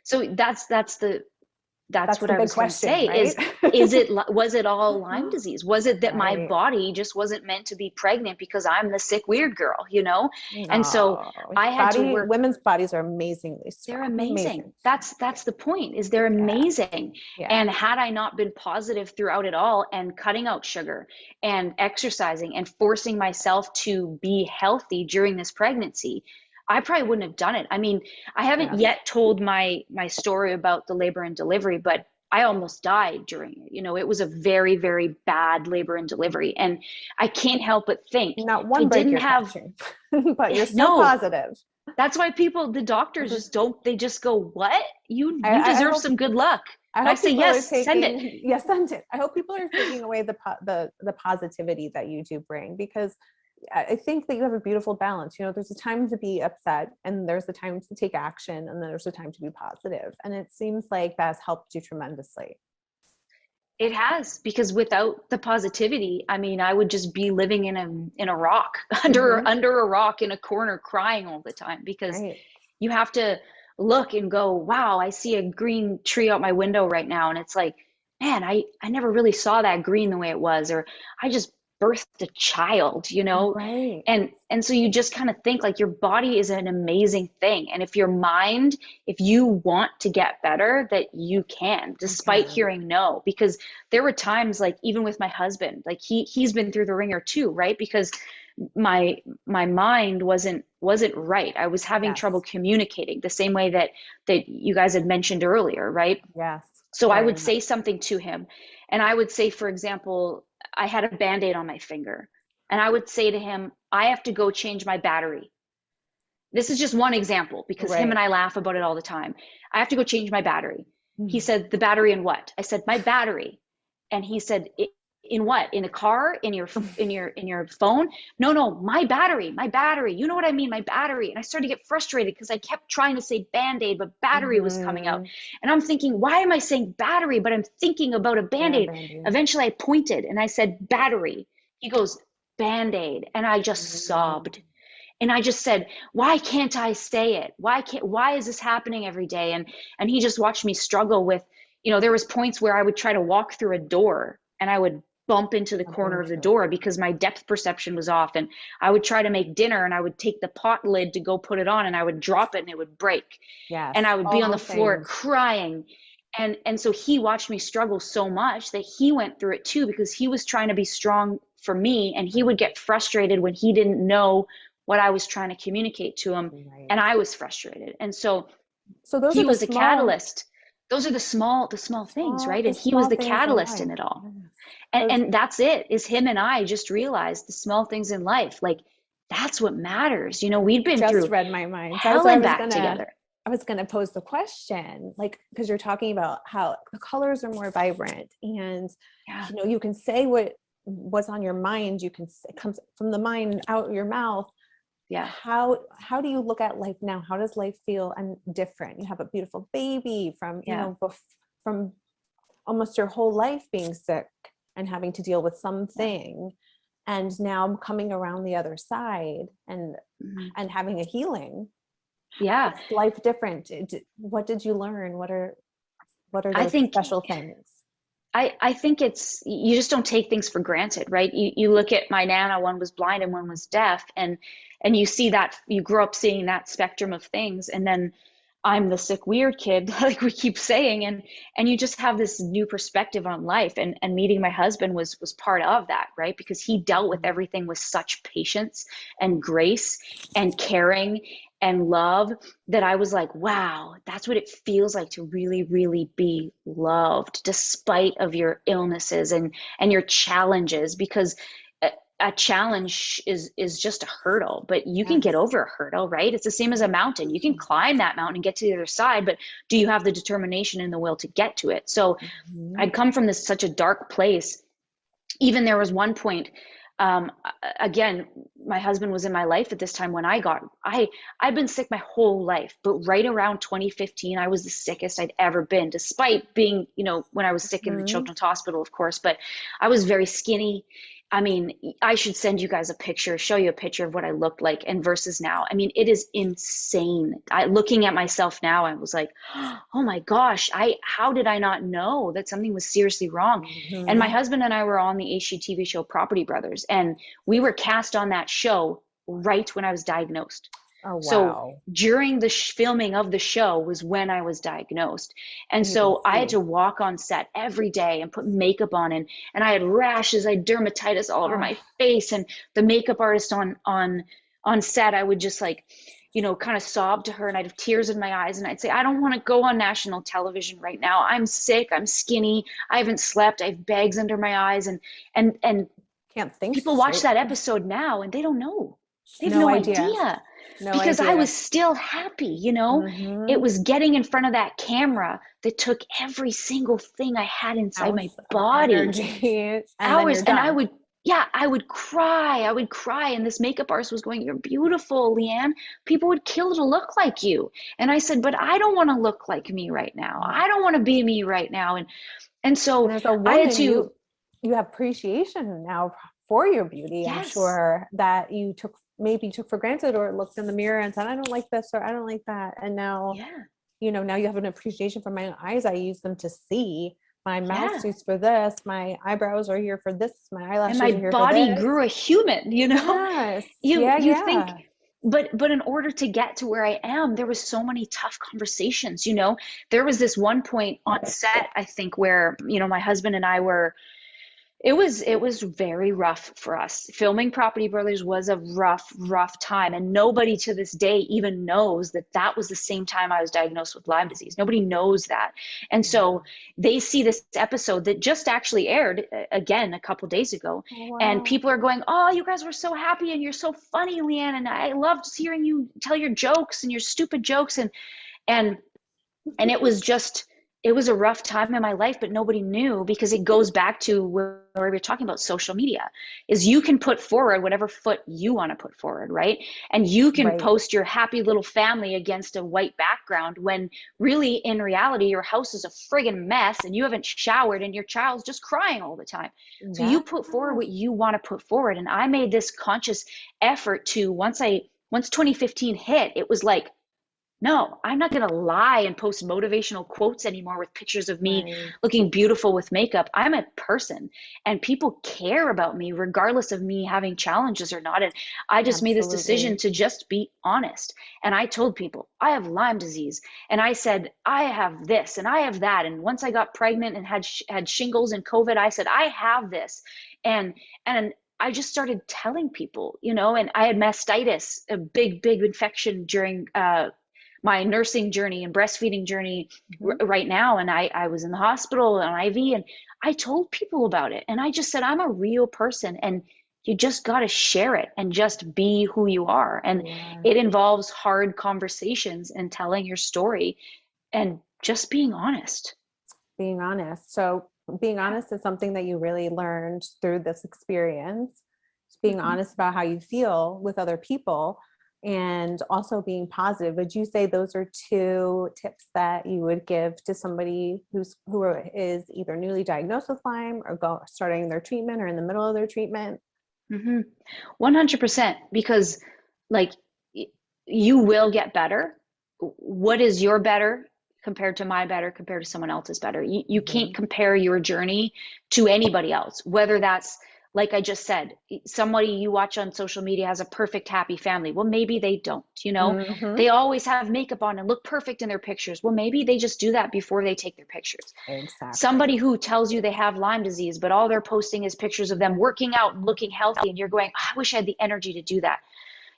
So that's what I was going to say, right? Was it all Lyme disease? Was it that my body just wasn't meant to be pregnant because I'm the sick, weird girl, No. And so I had to work. Women's bodies are amazingly strong. They're amazing. That's the point, is they're amazing. Yeah. And had I not been positive throughout it all and cutting out sugar and exercising and forcing myself to be healthy during this pregnancy, I probably wouldn't have done it. I mean, I haven't yet told my story about the labor and delivery, but I almost died during it. It was a very, very bad labor and delivery. And I can't help but think not one break you're catching, but you're still positive. That's why the doctors they just go, what? You deserve some good luck. I say, yes, send it. Yes, send it. I hope people are taking away the positivity that you do bring, because I think that you have a beautiful balance. There's a time to be upset, and there's a time to take action, and then there's a time to be positive. And it seems like that's helped you tremendously. It has, because without the positivity, I mean, I would just be living in a rock, under a rock in a corner, crying all the time, because you have to look and go, wow, I see a green tree out my window right now. And it's like, man, I never really saw that green the way it was, or I just birthed a child, Right. And so you just kind of think like your body is an amazing thing. And if you want to get better, that you can, despite hearing no. Because there were times, like even with my husband, like he's been through the ringer too, right? Because my mind wasn't right. I was having trouble communicating the same way that you guys had mentioned earlier, right? Yes. So I would say something to him, and I would say, for example, I had a Band-Aid on my finger, and I would say to him, I have to go change my battery. This is just one example, because him and I laugh about it all the time. I have to go change my battery. He said, the battery in what? I said, my battery. And he said, in what? In a car? In your phone? No, my battery. You know what I mean? My battery. And I started to get frustrated because I kept trying to say Band-Aid, but battery was coming out. And I'm thinking, why am I saying battery? But I'm thinking about a Band-Aid. Eventually I pointed and I said, battery. He goes, Band-Aid. And I just sobbed. And I just said, why can't I say it? Why is this happening every day? And he just watched me struggle with, there was points where I would try to walk through a door and I would bump into the corner of the door because my depth perception was off. And I would try to make dinner and I would take the pot lid to go put it on and I would drop it and it would break. Yes, and I would be on the floor crying. And so he watched me struggle so much that he went through it too, because he was trying to be strong for me, and he would get frustrated when he didn't know what I was trying to communicate to him. And I was frustrated. And so he was a catalyst. Those are the small things, right? And he was the catalyst in it all. And that's it, is him and I just realized the small things in life, like that's what matters. We'd been through read my mind. hell and back together. I was going to pose the question, like, because you're talking about how the colors are more vibrant, and you can say what's on your mind. You can, it comes from the mind out your mouth. Yeah. How do you look at life now? How does life feel and different? You have a beautiful baby from from almost your whole life being sick and having to deal with something, and now coming around the other side and having a healing. Yeah. Is life different? What did you learn? What are those special things? I think you just don't take things for granted, right? You look at my Nana, one was blind and one was deaf, and you see that, you grow up seeing that spectrum of things. And then I'm the sick, weird kid, like we keep saying, and you just have this new perspective on life. And meeting my husband was part of that, right? Because he dealt with everything with such patience and grace and caring and love that I was like, wow, that's what it feels like to really, really be loved despite of your illnesses and your challenges. Because a challenge is just a hurdle, but you can get over a hurdle, right? It's the same as a mountain. You can climb that mountain and get to the other side, but do you have the determination and the will to get to it? So I'd come from this such a dark place. Even there was one point, again, my husband was in my life at this time when I've been sick my whole life, but right around 2015, I was the sickest I'd ever been, despite being, when I was sick in the children's hospital, of course, but I was very skinny. I mean, I should send you guys show you a picture of what I looked like and versus now. I mean, it is insane. Looking at myself now, I was like, oh my gosh, how did I not know that something was seriously wrong? And my husband and I were on the HGTV show Property Brothers, and we were cast on that show right when I was diagnosed. Oh, wow. So during the filming of the show was when I was diagnosed. And so I had to walk on set every day and put makeup on, and I had rashes, I had dermatitis all over my face. And the makeup artist on set, I would just kind of sob to her, and I'd have tears in my eyes, and I'd say, I don't want to go on national television right now. I'm sick, I'm skinny, I haven't slept, I have bags under my eyes. And can't think people watch that episode now and they don't know. They have no idea. Because I was still happy, It was getting in front of that camera that took every single thing I had inside my body. Hours. And I would cry. And this makeup artist was going, you're beautiful, Leanne. People would kill to look like you. And I said, but I don't want to look like me right now. I don't want to be me right now. And so as a woman, I had to. You have appreciation now for your beauty. Yes. I'm sure that you maybe took for granted, or looked in the mirror and said, I don't like this, or I don't like that. And now, now you have an appreciation for my eyes. I use them to see. My mouth suits for this. My eyebrows are here for this. My eyelashes are here for this. And my body grew a human, Yes. You think, but in order to get to where I am, there was so many tough conversations, There was this one point on set, I think, where, my husband and I were, it was very rough for us. Filming Property Brothers was a rough time. And nobody to this day even knows that was the same time I was diagnosed with Lyme disease. Nobody knows that. And so they see this episode that just actually aired again a couple days ago. Wow. And people are going, oh, you guys were so happy and you're so funny, Leanne. And I loved hearing you tell your jokes and your stupid jokes. And it was a rough time in my life, but nobody knew, because it goes back to where we were talking about social media, is you can put forward whatever foot you want to put forward, right? And you can post your happy little family against a white background when really, in reality, your house is a friggin' mess and you haven't showered and your child's just crying all the time. So you put forward what you want to put forward. And I made this conscious effort to, once 2015 hit, it was like, no, I'm not going to lie and post motivational quotes anymore with pictures of me looking beautiful with makeup. I'm a person, and people care about me regardless of me having challenges or not. And I just made this decision to just be honest. And I told people, I have Lyme disease. And I said, I have this and I have that. And once I got pregnant and had shingles and COVID, I said, I have this. And I just started telling people, and I had mastitis, a big infection during my nursing journey and breastfeeding journey right now. And I was in the hospital on IV, and I told people about it. And I just said, I'm a real person, and you just got to share it and just be who you are. And it involves hard conversations and telling your story and just being honest. Being honest. So being honest is something that you really learned through this experience. Being honest about how you feel with other people, and also being positive. Would you say those are two tips that you would give to somebody who is either newly diagnosed with Lyme, or starting their treatment, or in the middle of their treatment? 100%, because you will get better. What is your better compared to my better, compared to someone else's better? You can't compare your journey to anybody else, whether that's like I just said, somebody you watch on social media has a perfect, happy family. Well, maybe they don't, Mhm. they always have makeup on and look perfect in their pictures. Well, maybe they just do that before they take their pictures. Exactly. Somebody who tells you they have Lyme disease, but all they're posting is pictures of them working out and looking healthy. And you're going, I wish I had the energy to do that.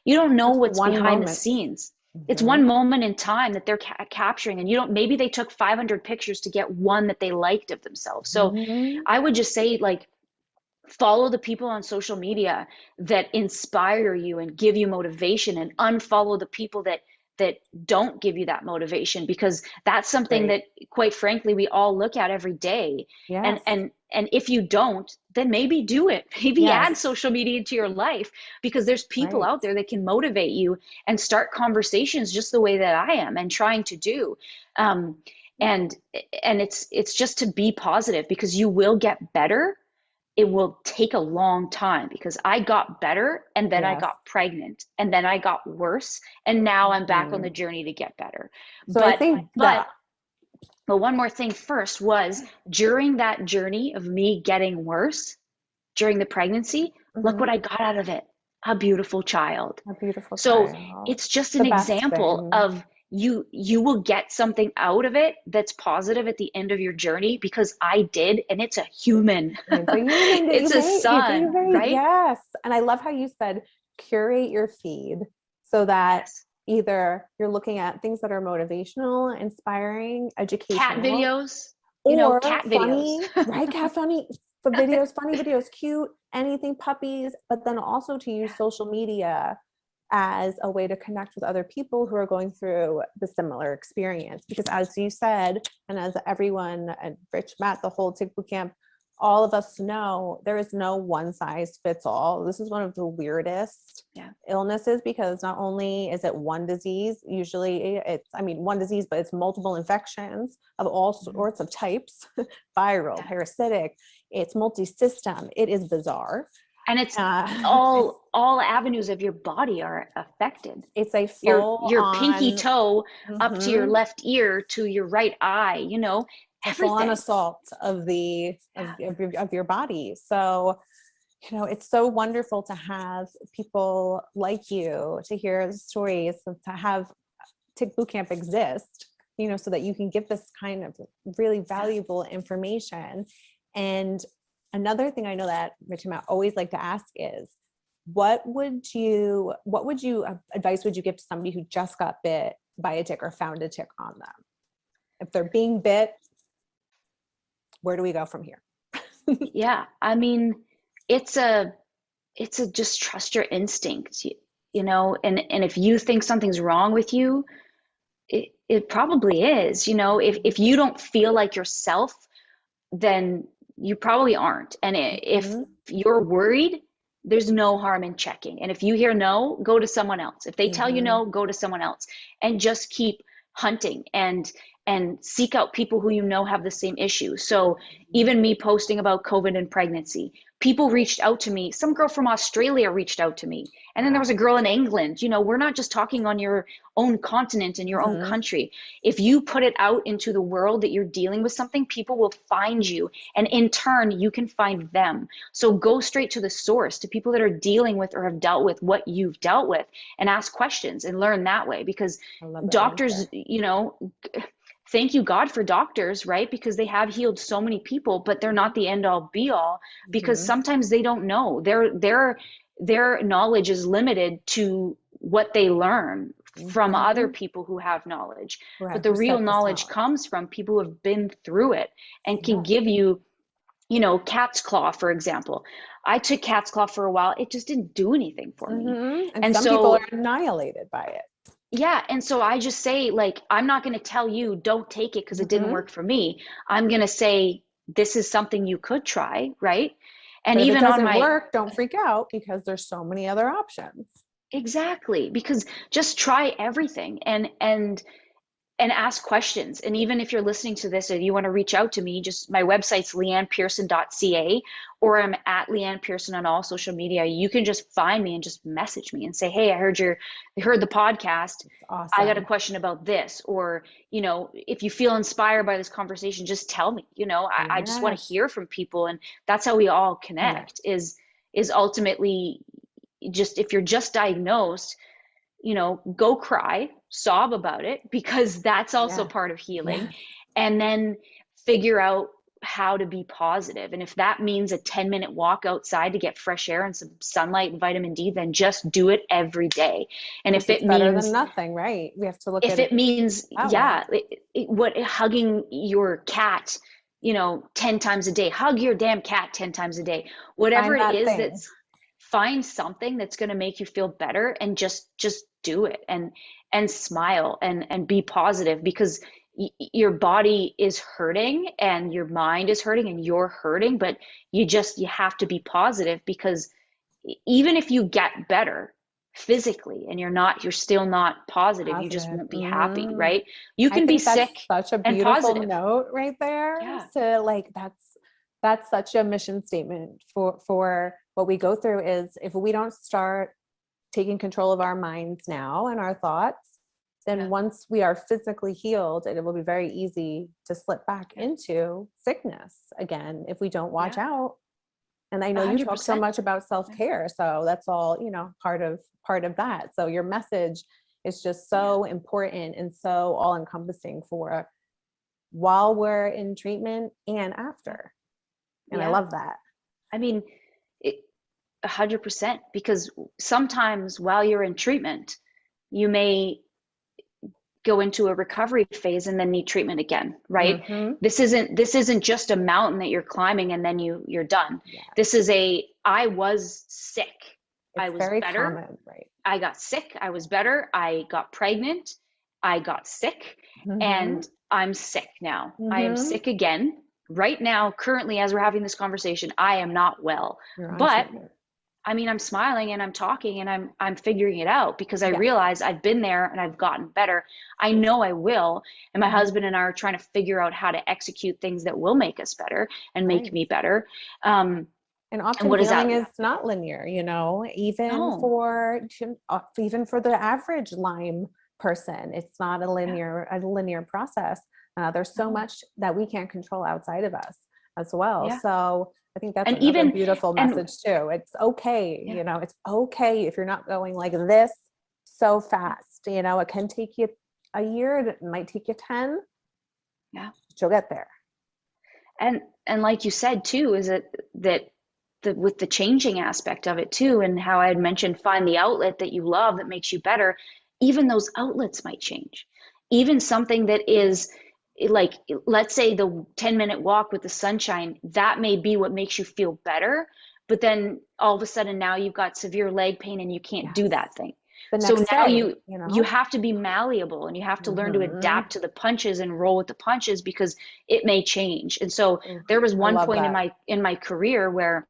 You don't know Just what's one behind the moment. scenes. It's Mhm. one moment in time that they're capturing, and maybe they took 500 pictures to get one that they liked of themselves. So Mhm. I would just say, like, follow the people on social media that inspire you and give you motivation, and unfollow the people that don't give you that motivation, because that's something Great. that, quite frankly, we all look at every day. and Yes. and and if you don't, then maybe do it. Maybe add Yes. social media into your life, because there's people Right. out there that can motivate you and start conversations just the way that I am and trying to do. um, and and it's just to be positive, because you will get better. It will take a long time, because I got better, and then I Yes. got pregnant, and then I got worse, and now I'm back on the Mhm. journey to get better. So I But think but that but one more thing first was, during that journey of me getting worse during the pregnancy, look what Mhm. I got out of it. A beautiful child. A beautiful So child. it's just The an best example thing. of, you will get something out of it that's positive at the end of your journey, because I did, and it's a human. It's a human that It's a son, right? yes. And I love how you said curate your feed so that Yes. either you're looking at things that are motivational, inspiring, Cat educational, videos, or cat videos. funny, right? Cat funny for videos, funny videos, cute, anything puppies, but then also to use social media as a way to connect with other people who are going through the similar experience. Because as you said, and as everyone, and Rich, Matt, the whole Tick Boot Camp, all of us know, there is no one size fits all. This is one of the weirdest Yeah. illnesses, because not only is it one disease, usually it's, I mean, one disease, but it's multiple infections of all sorts of types, viral, Yeah. parasitic, it's multi-system, it is bizarre. And it's It's all avenues of your body are affected. it's a Your pinky full-on toe up to your mhm, left ear to your right eye, a full-on everything. assault of the Yeah. of your body. So, it's so wonderful to have people like you, to hear the stories, and to have Tick Boot Camp exist, so that you can give this kind of really valuable information. And another thing I know that Rich and Matt always like to ask is, what advice would you give to somebody who just got bit by a tick or found a tick on them? If they're being bit, where do we go from here? Yeah. I mean, it's a just trust your instincts, and if you think something's wrong with you, it probably is. If you don't feel like yourself, then you probably aren't. And if Mhm. you're worried, there's no harm in checking. And if you hear no, go to someone else. If they tell you Mhm. no, go to someone else, and just keep hunting, and seek out people who have the same issue. So even me posting about COVID and pregnancy, people reached out to me. Some girl from Australia reached out to me. And then there was a Wow. girl in England. We're not just talking on your own continent and your own Mhm. country. If you put it out into the world that you're dealing with something, people will find you. And in turn, you can find them. So go straight to the source, to people that are dealing with or have dealt with what you've dealt with, and ask questions and learn that way. Because I love that doctors, answer. thank you God for doctors, right? Because they have healed so many people, but they're not the end all be all, because Mhm. sometimes they don't know. Their knowledge is limited to what they learn from other Mhm. people who have knowledge. But Right, the who real set this knowledge knowledge? comes from people who have been through it and can Yeah. give you, cat's claw, for example. I took cat's claw for a while. It just didn't do anything for me. And And some people are so, annihilated by it. yeah. And so I just say, like, I'm not going to tell you don't take it because it didn't Mhm. work for me. I'm going to say, this is something you could try, right? And But if it even on doesn't my, work, don't freak out, because there's so many other options. exactly, because just try everything, and ask questions. And even if you're listening to this and you want to reach out to me, just my website's leannepearson.ca, or I'm at Leanne Pearson on all social media. You can just find me and just message me and say, hey, I heard the podcast. It's I got a awesome. question about this. Or, if you feel inspired by this conversation, just tell me. I just want to Yes. hear from people. And that's how we all connect, Connect. is is ultimately just, if you're just diagnosed, go cry, sob about it, because that's also Yeah. part of healing. Yeah. And then figure out how to be positive. And if that means a 10-minute walk outside to get fresh air and some sunlight and vitamin D, then just do it every day. And if It's it better means than nothing, right? We have to look if at it it means, that yeah, way. hugging your cat, 10 times a day, hug your damn cat 10 times a day, whatever Find it that is, thing. find something that's going to make you feel better, and just do it, and smile, and be positive, because your body is hurting and your mind is hurting and you're hurting, but you have to be positive, because even if you get better physically and you're still not positive, you just Positive. won't be happy, right? You I can be think that's sick such a and beautiful positive. note right there. Yeah. So like that's such a mission statement for what we go through, is if we don't start taking control of our minds now and our thoughts, then Yeah. once we are physically healed, it will be very easy to slip back into sickness again if we don't watch out. And I know you talk so 100%. much about self-care, so that's all, part of that. So your message is just so important and so all encompassing for while we're in treatment and after. And I love that. I mean, 100%, because sometimes while you're in treatment, you may go into a recovery phase and then need treatment again, right? Mm-hmm. This isn't just a mountain that you're climbing and then you're done. Yeah. This is I was sick. I It's was very better. common, right? I got sick. I was better. I got pregnant. I got sick, Mm-hmm. and I'm sick now. I am Mm-hmm. sick again. Right now, currently, as we're having this conversation, I am not well. You're on But treatment. I mean, I'm smiling and I'm talking and I'm figuring it out, because I Yeah. realize I've been there and I've gotten better. I know I will. And my Mhm. husband and I are trying to figure out how to execute things that will make us better and make Right. me better. And often what does that healing look? is not linear, even No. for the average Lyme person, it's not a linear process. There's so No. much that we can't control outside of us as well. Yeah. So I think that's And another even beautiful and message too. It's okay, yeah. it's okay if you're not going like this so fast. It can take you a year, it might take you 10. Yeah. But you'll get there. And like you said too, is that with the changing aspect of it too, and how I had mentioned, find the outlet that you love that makes you better. Even those outlets might change. Even something that is like, let's say the 10-minute walk with the sunshine, that may be what makes you feel better. But then all of a sudden now you've got severe leg pain and you can't do Yes. that thing. The So next now day, you have to be malleable, and you have to learn to Mhm. adapt to the punches and roll with the punches, because it may change. And so there was I one love point that. in my career where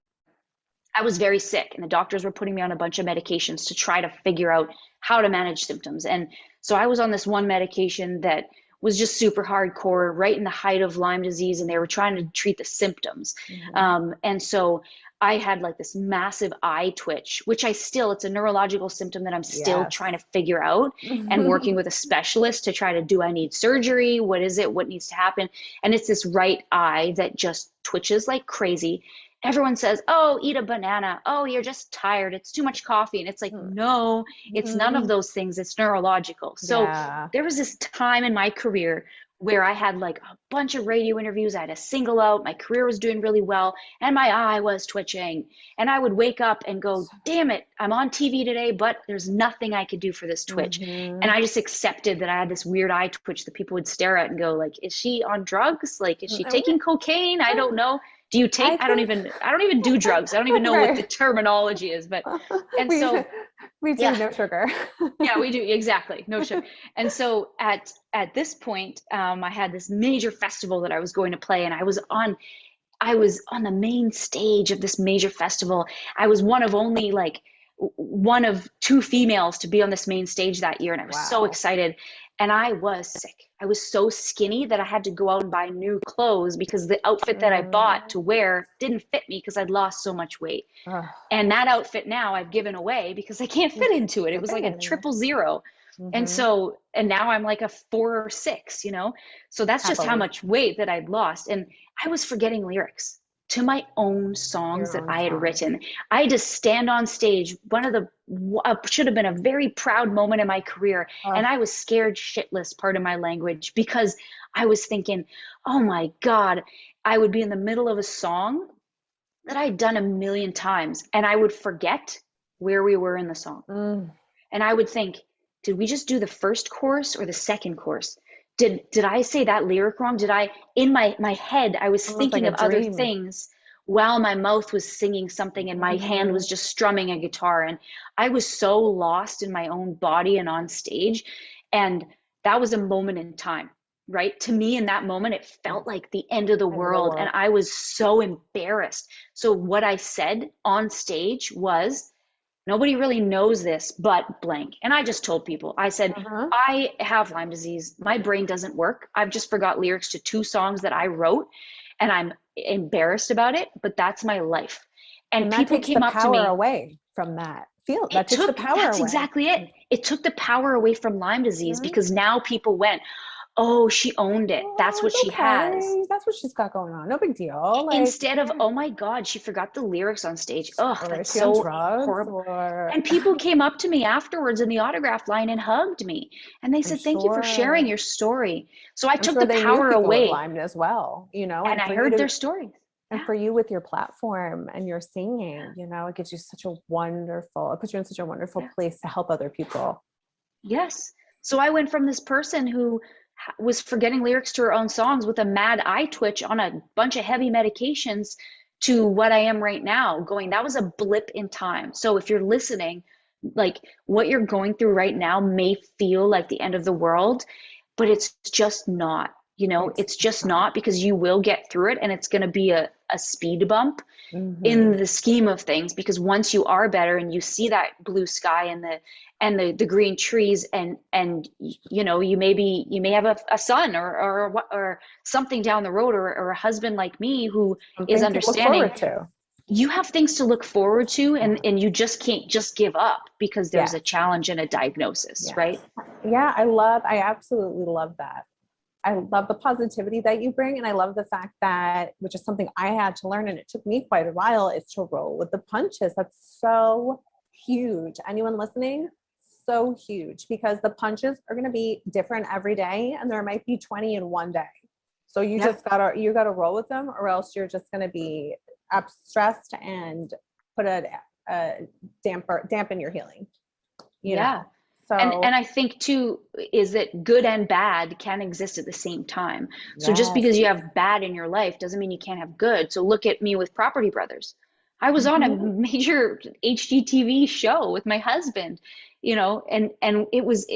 I was very sick and the doctors were putting me on a bunch of medications to try to figure out how to manage symptoms. And so I was on this one medication that was just super hardcore, right in the height of Lyme disease, and they were trying to treat the symptoms. Mhm. And so I had like this massive eye twitch, which it's a neurological symptom that I'm still Yes. trying to figure out, and working with a specialist to try to, do I need surgery? What is it? What needs to happen? And it's this right eye that just twitches like crazy. Everyone says, oh, eat a banana. Oh, you're just tired. It's too much coffee. And it's like, no, it's none of those things. It's neurological. So Yeah. there was this time in my career where I had like a bunch of radio interviews. I had a single out. My career was doing really well, and my eye was twitching. And I would wake up and go, damn it, I'm on TV today, but there's nothing I could do for this twitch. And I just accepted that I had this weird eye twitch that people would stare at and go, like, is she on drugs? Like, is she taking cocaine? I don't know. Do you take? I don't even do drugs. I don't even know what the Right. terminology is. But and we, so we do yeah. no sugar. Yeah, we do, exactly, no sugar. And so at this point, I had this major festival that I was going to play, and I was on the main stage of this major festival. I was one of only like one of two females to be on this main stage that year, and I was so Wow. excited. And I was sick. I was so skinny that I had to go out and buy new clothes, because the outfit that I bought to wear didn't fit me because I'd lost so much weight. Ugh. And that outfit now I've given away because I can't fit into it. It was like a 000. And now I'm like a 4 or 6, So that's just how Happily. much weight that I'd lost. And I was forgetting lyrics. to my own songs Your that own I had songs. written. I had to stand on stage, one of the should have been a very proud moment in my career. And Oh, I was scared shitless, pardon my language, because I was thinking, oh my God, I would be in the middle of a song that I'd done a million times and I would forget where we were in the song. mm, And I would think, did we just do the first chorus or the second chorus? Did I say that lyric wrong? Did I, in my head, I was almost like thinking a of other dream. things while my mouth was singing something and my hand Mhm. was just strumming a guitar. And I was so lost in my own body and on stage. And that was a moment in time, right? To me, in that moment, it Yeah. felt like the end of the End of the world. And world. I was so embarrassed. So what I said on stage was, nobody really knows this but blank. And I just told people, I said, Uh-huh. I have Lyme disease. My brain doesn't work. I've just forgot lyrics to 2 songs that I wrote and I'm embarrassed about it, but that's my life. And And that people takes the came up to power me. away from that feel. That takes the power That's away. exactly it. It took the power away from Lyme disease Mhm. because now people went, oh, she owned it. That's Oh, what it's she has. okay. That's what she's got going on. No big deal. Like, Instead of, yeah. oh my God, she forgot the lyrics on stage. Ugh, Or is that's she on so drugs? horrible. Or And people came up to me afterwards in the autograph line and hugged me. And they I'm said, thank you for sharing sure. your story. So I I'm took sure the they knew power people with away Lyme as well, and and I for you heard to their stories. and Yeah. for you with your platform and your singing, it gives you it puts you in such a wonderful Yeah. place to help other people. Yes. So I went from this person who was forgetting lyrics to her own songs with a mad eye twitch on a bunch of heavy medications to what I am right now, going, that was a blip in time. So if you're listening, like what you're going through right now may feel like the end of the world, but it's just not. It's just not, because you will get through it and it's going to be a speed bump in Mm-hmm. the scheme of things, because once you are better and you see that blue sky and the green trees, and you may have a son or something down the road, or a husband like me who is Something to look understanding, forward to. you have things to look forward to, and you just can't just give up because there's Yes. a challenge and a diagnosis, Yes. right? Yeah, I absolutely love that. I love the positivity that you bring. And I love the fact that, which is something I had to learn, and it took me quite a while, is to roll with the punches. That's so huge. Anyone listening? So huge, because the punches are going to be different every day, and there might be 20 in one day. So you Yeah. just gotta roll with them, or else you're just going to be stressed and put a dampen your healing. Yeah. And So I think too is that good and bad can exist at the same time. So just yes. because you have bad in your life doesn't mean you can't have good. So look at me with Property Brothers. I was on a Mhm. major HGTV show with my husband, and it was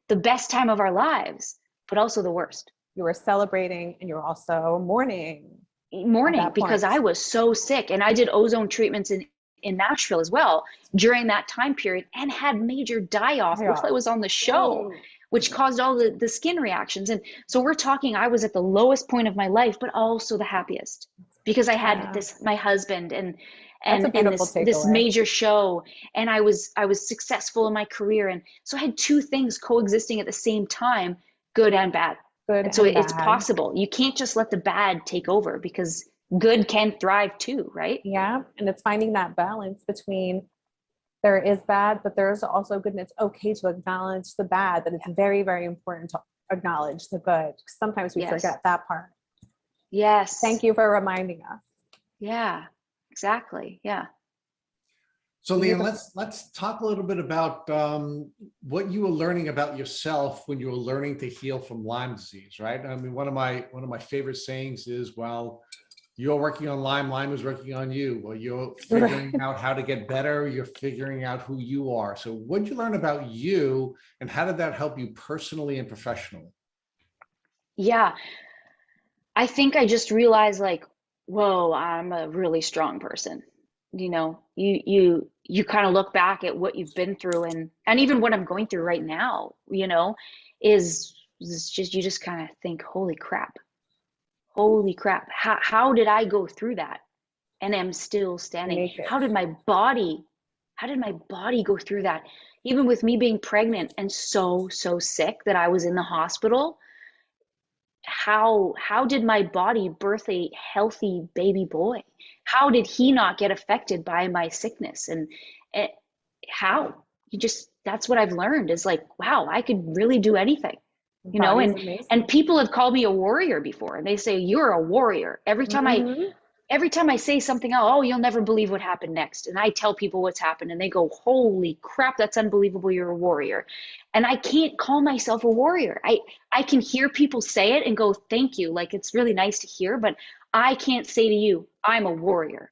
the best time of our lives, but also the worst. You were celebrating and you're also mourning at Mourning that because point. I was so sick, and I did ozone treatments in Nashville as well during that time period, and had major die off while I Chaos. was on the show, Oh, which caused all the skin reactions. And so we're talking, I was at the lowest point of my life, but also the happiest, because I had yeah. this, my husband, That's a and beautiful this takeaway. major show, and I was successful in my career, and so I had two things coexisting at the same time, good and bad. Good And so and it's bad. possible. You can't just let the bad take over, because good can thrive too, right? Yeah. And it's finding that balance between there is bad, but there's also good. And it's okay to acknowledge the bad, but it's very, very important to acknowledge the good. Sometimes we Yes. forget that part. Yes. Thank you for reminding us. Yeah, exactly. Yeah. So, Leanne, Beautiful. let's talk a little bit about what you were learning about yourself when you were learning to heal from Lyme disease, right? I mean, one of my favorite sayings is, well, you're working on Lyme, Lyme is working on you. Well, you're figuring Right. out how to get better. You're figuring out who you are. So what did you learn about you, and how did that help you personally and professionally? Yeah. I think I just realized, like, whoa, I'm a really strong person. You kind of look back at what you've been through, and even what I'm going through right now, is just, you just kind of think, holy crap. Holy crap. How did I go through that and am still standing? Make it. How did my body go through that? Even with me being pregnant and so sick that I was in the hospital, how did my body birth a healthy baby boy? How did he not get affected by my sickness? And how? That's what I've learned is like, wow, I could really do anything, you know, Body's and amazing. people have called me a warrior before, and they say, you're a warrior. Every time I say something, oh, you'll never believe what happened next. And I tell people what's happened and they go, holy crap, that's unbelievable. You're a warrior. And I can't call myself a warrior. I can hear people say it and go, thank you. Like, it's really nice to hear, but I can't say to you, I'm a warrior.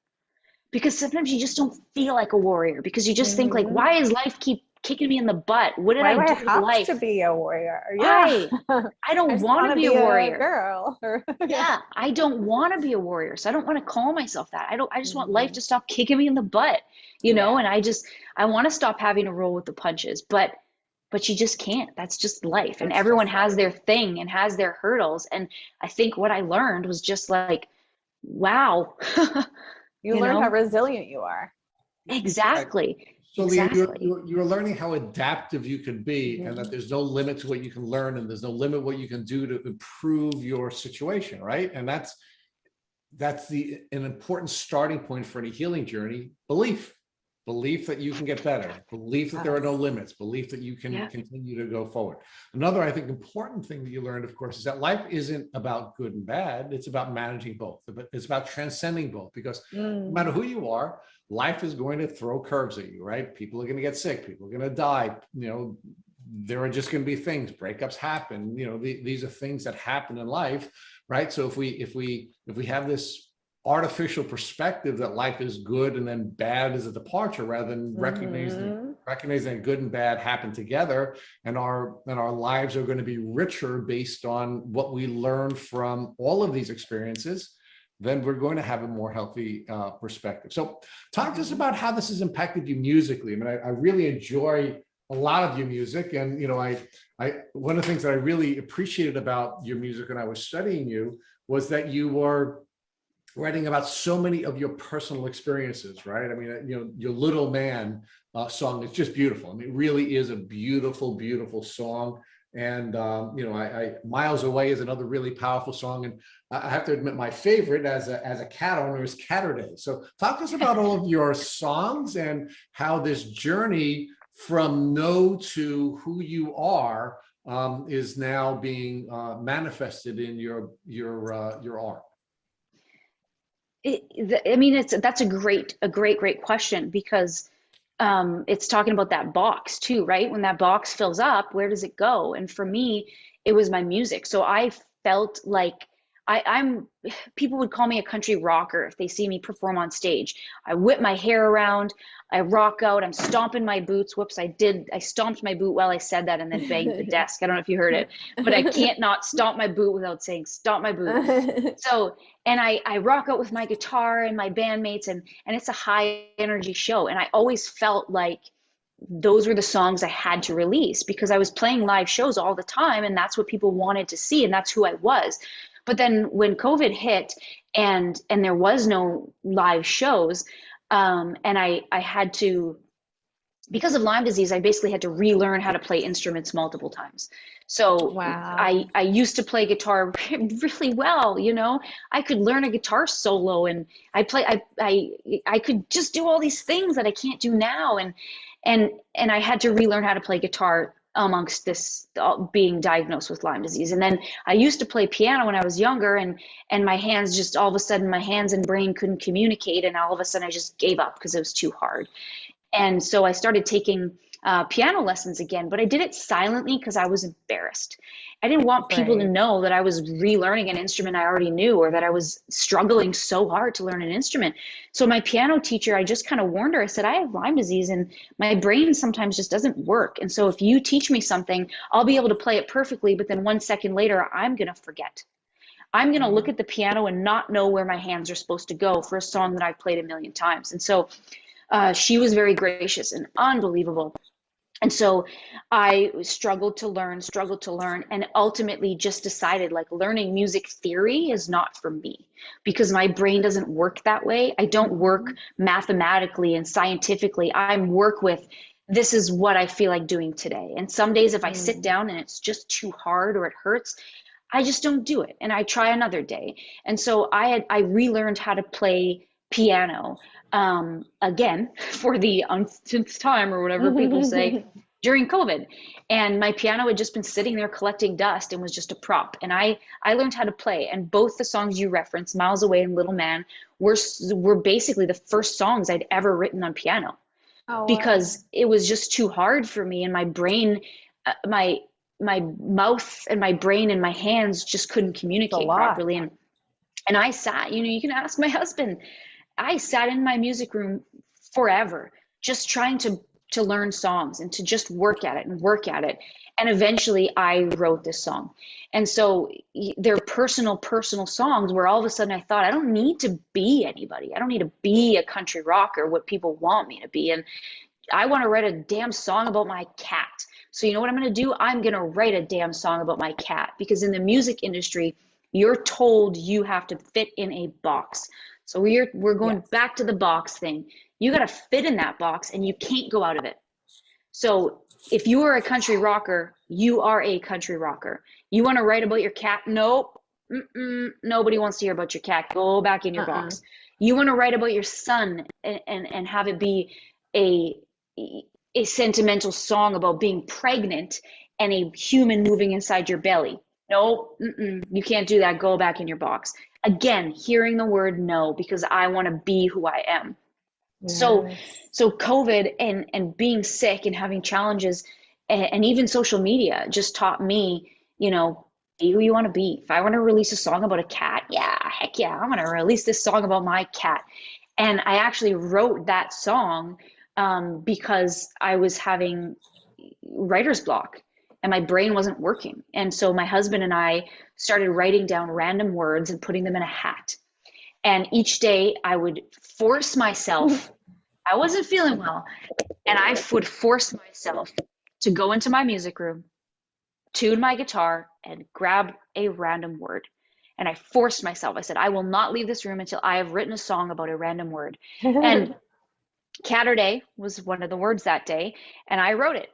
Because sometimes you just don't feel like a warrior because you just think like, Mhm. why does life keep kicking me in the butt? What did Why I do I do with have life? to be a warrior? Why? Yeah. I I don't just want want to to be a be a warrior. girl. Yeah. Yeah, I don't want to be a warrior. So I don't want to call myself that. I just want life Mhm. to stop kicking me in the butt, you know, Yeah. and I want to stop having to roll with the punches, but you just can't. That's just life. And That's everyone just has their thing and has their hurdles. And I think what I learned was just like, wow, You you learn how know, resilient you are. exactly. so, Leanne, Exactly. you're learning how adaptive you can be, and that Mhm. there's no limit to what you can learn, and there's no limit what you can do to improve your situation, right? And that's an important starting point for any healing journey. Belief that you can get better, belief that there are no Yes. limits, belief that you can Yeah. continue to go forward. Another, I think, important thing that you learned, of course, is that life isn't about good and bad. It's about managing both, but it's about transcending both, because no matter Mm. who you are, life is going to throw curves at you, right? People are going to get sick, people are going to die, you know, there are just going to be things, breakups happen, you know, these are things that happen in life, right? So if we have this artificial perspective that life is good and then bad is a departure, rather than Mhm. recognizing that good and bad happen together, and our lives are going to be richer based on what we learn from all of these experiences, then we're going to have a more healthy perspective. So talk to us Mhm. about how this has impacted you musically. I mean, I really enjoy a lot of your music, and you know, I one of the things that I really appreciated about your music when I was studying you was that you were writing about so many of your personal experiences, right? I mean, you know, your Little Man song is just beautiful. I mean, it really is a beautiful, beautiful song. And, you know, Miles Away is another really powerful song. And I have to admit, my favorite as a cat owner is Catterday. So talk to us about all of your songs and how this journey from no to who you are is now being manifested in your art. I mean, that's a great question because it's talking about that box too, right? When that box fills up, where does it go? And for me, it was my music. So I felt like I'm, people would call me a country rocker if they see me perform on stage. I whip my hair around, I rock out, I'm stomping my boots. Whoops, I stomped my boot while I said that and then banged the desk. I don't know if you heard it, but I can't not stomp my boot without saying stomp my boot. So, and I rock out with my guitar and my bandmates, and it's a high energy show. And I always felt like those were the songs I had to release because I was playing live shows all the time, and that's what people wanted to see, and that's who I was. But then when COVID hit and there was no live shows, and I had to, because of Lyme disease, I basically had to relearn how to play instruments multiple times. So Wow. I used to play guitar really well, you know. I could learn a guitar solo and I could just do all these things that I can't do now, and I had to relearn how to play guitar amongst this being diagnosed with Lyme disease. And then I used to play piano when I was younger, and my hands just all of a sudden my hands and brain couldn't communicate, and all of a sudden I just gave up because it was too hard. And so I started taking piano lessons again, but I did it silently because I was embarrassed. I didn't want people to Right. know that I was relearning an instrument I already knew or that I was struggling so hard to learn an instrument. So my piano teacher, I just kind of warned her. I said, I have Lyme disease and my brain sometimes just doesn't work. And so if you teach me something, I'll be able to play it perfectly, but then 1 second later, I'm going to forget. I'm going to look Mm. at the piano and not know where my hands are supposed to go for a song that I've played a million times. And so she was very gracious and unbelievable. And so I struggled to learn, and ultimately just decided like learning music theory is not for me because my brain doesn't work that way. I don't work Mhm. mathematically and scientifically. I work with this is what I feel like doing today. And some days if I sit Mm. down and it's just too hard or it hurts, I just don't do it. And I try another day. And so I relearned how to play piano again for the umpteenth time or whatever people say during COVID. And my piano had just been sitting there collecting dust and was just a prop. And I learned how to play. And both the songs you referenced, Miles Away and Little Man, were basically the first songs I'd ever written on piano. Oh, wow. Because it was just too hard for me, and my brain, my mouth and my brain and my hands just couldn't communicate properly. And I sat, you can ask my husband, I sat in my music room forever, just trying to learn songs and to just work at it and work at it. And eventually I wrote this song. And so they're personal songs where all of a sudden I thought, I don't need to be anybody. I don't need to be a country rocker, what people want me to be. And I want to write a damn song about my cat. So you know what I'm going to do? I'm going to write a damn song about my cat, because in the music industry, you're told you have to fit in a box. So we're going back to the box thing. You got to fit in that box and you can't go out of it. So if you are a country rocker, you are a country rocker. You want to write about your cat? Nope. Nobody wants to hear about your cat. Go back in your box. You want to write about your son and have it be a sentimental song about being pregnant and a human moving inside your belly. Nope. You can't do that. Go back in your box. Again, hearing the word no, because I want to be who I am. Yes. So COVID and being sick and having challenges and even social media just taught me, be who you want to be. If I want to release a song about a cat, heck yeah, I'm going to release this song about my cat. And I actually wrote that song because I was having writer's block and my brain wasn't working. And so my husband and I started writing down random words and putting them in a hat. And each day I would force myself, I wasn't feeling well, and I would force myself to go into my music room, tune my guitar, and grab a random word. And I forced myself. I said, I will not leave this room until I have written a song about a random word. And Catterday was one of the words that day, and I wrote it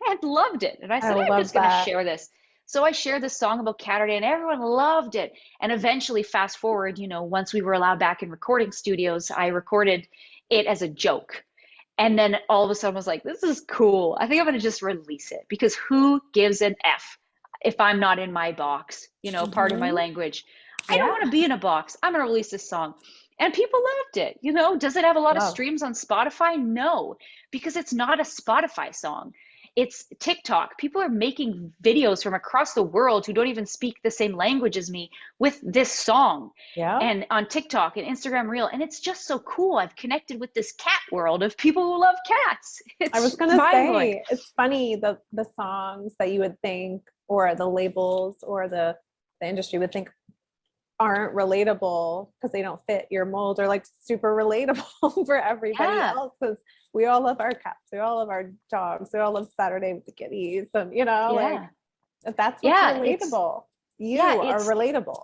and loved it. And I said, I'm just going to share this. So I shared this song about Catterday and everyone loved it. And eventually, fast forward, once we were allowed back in recording studios, I recorded it as a joke. And then all of a sudden I was like, this is cool. I think I'm going to just release it, because who gives an F if I'm not in my box, part of my language. I don't want to be in a box. I'm going to release this song. And people loved it. Does it have a lot of streams on Spotify? No, because it's not a Spotify song. It's TikTok. People are making videos from across the world who don't even speak the same language as me with this song. Yeah. And on TikTok and Instagram Reel. And it's just so cool. I've connected with this cat world of people who love cats. I was going to say, it's funny, the songs that you would think, or the labels or the industry would think aren't relatable because they don't fit your mold, are like super relatable for everybody else, because we all love our cats, we all love our dogs, we all love Saturday with the kitties, and like if that's what's relatable, you are relatable.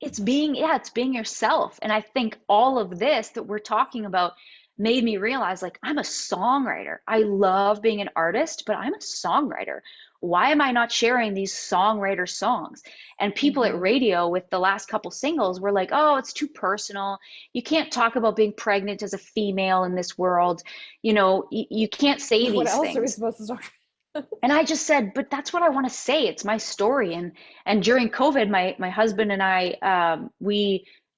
It's being yourself. And I think all of this that we're talking about made me realize, like, I'm a songwriter. I love being an artist, but I'm a songwriter. Why am I not sharing these songwriter songs? And people at radio with the last couple singles were like, oh, it's too personal. You can't talk about being pregnant as a female in this world. You can't say these things. What else are we supposed to talk about? And I just said, but that's what I want to say. It's my story. And during COVID, my husband and I,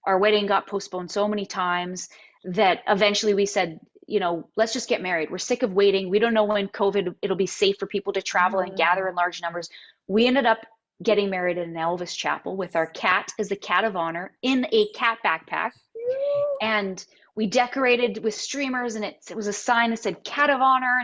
our wedding got postponed so many times that eventually we said, let's just get married. We're sick of waiting. We don't know when it'll be safe for people to travel and gather in large numbers. We ended up getting married in an Elvis chapel with our cat as the cat of honor in a cat backpack. And we decorated with streamers, and it was a sign that said cat of honor.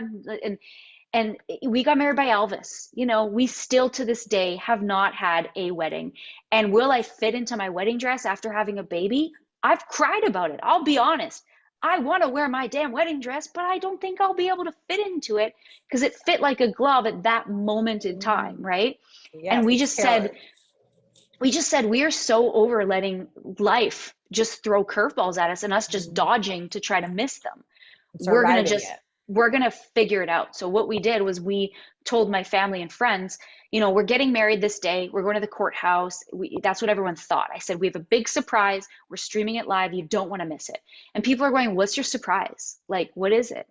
And we got married by Elvis. We still to this day have not had a wedding. And will I fit into my wedding dress after having a baby? I've cried about it. I'll be honest. I want to wear my damn wedding dress, but I don't think I'll be able to fit into it because it fit like a glove at that moment in time, right? Yes, and we just said we are so over letting life just throw curveballs at us and us just dodging to try to miss them. We're going to just we're going to figure it out. So what we did was we told my family and friends, we're getting married this day. We're going to the courthouse. That's what everyone thought. I said, we have a big surprise. We're streaming it live. You don't want to miss it. And people are going, what's your surprise? Like, what is it?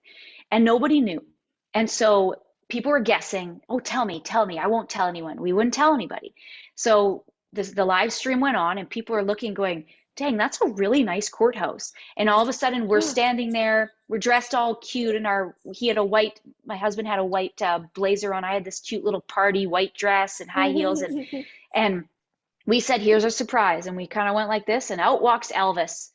And nobody knew. And so people were guessing, oh, tell me. I won't tell anyone. We wouldn't tell anybody. So the live stream went on and people are looking, going, dang, that's a really nice courthouse. And all of a sudden we're standing there, we're dressed all cute in my husband had a white blazer on. I had this cute little party white dress and high heels. And we said, here's our surprise. And we kind of went like this, and out walks Elvis.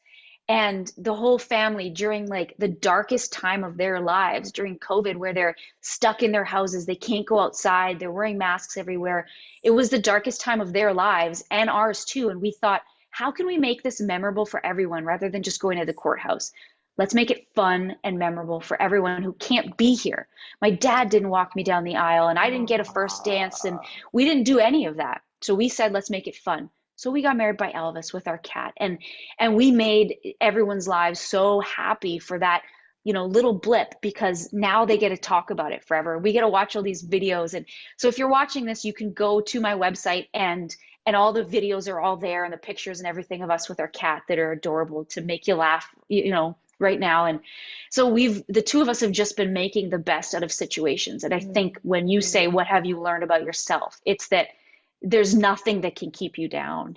And the whole family, during like the darkest time of their lives, during COVID, where they're stuck in their houses, they can't go outside, they're wearing masks everywhere. It was the darkest time of their lives and ours too. And we thought, how can we make this memorable for everyone rather than just going to the courthouse? Let's make it fun and memorable for everyone who can't be here. My dad didn't walk me down the aisle, and I didn't get a first dance, and we didn't do any of that. So we said, let's make it fun. So we got married by Elvis with our cat, and we made everyone's lives so happy for that, little blip, because now they get to talk about it forever. We get to watch all these videos. And so if you're watching this, you can go to my website, and all the videos are all there, and the pictures and everything of us with our cat that are adorable to make you laugh, right now. And so the two of us have just been making the best out of situations. And I think when you say, what have you learned about yourself? It's that there's nothing that can keep you down.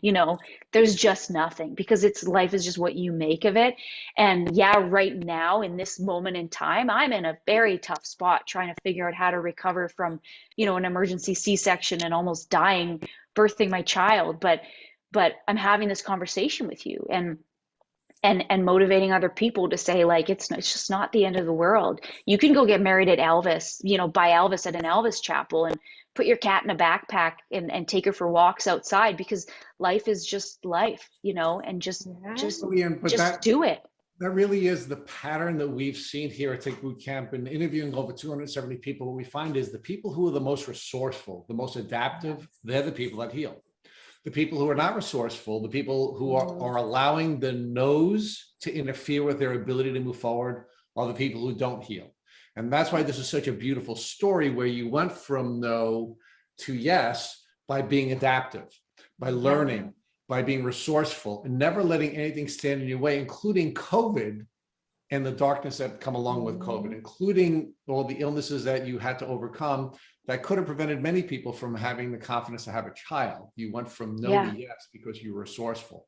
There's just nothing, because life is just what you make of it. And yeah, right now in this moment in time, I'm in a very tough spot trying to figure out how to recover from, an emergency C-section and almost dying, birthing my child. But I'm having this conversation with you and motivating other people to say, like, it's just not the end of the world. You can go get married at Elvis, by Elvis at an Elvis chapel, and put your cat in a backpack and take her for walks outside, because life is just life, and just do it. That really is the pattern that we've seen here at Take Boot Camp. And interviewing over 270 people, what we find is the people who are the most resourceful, the most adaptive, they're the people that heal. The people who are not resourceful, the people who are allowing the no's to interfere with their ability to move forward, are the people who don't heal. And that's why this is such a beautiful story, where you went from no to yes by being adaptive, by learning, by being resourceful, and never letting anything stand in your way, including COVID and the darkness that come along with COVID, including all the illnesses that you had to overcome that could have prevented many people from having the confidence to have a child. You went from no to yes because you were resourceful.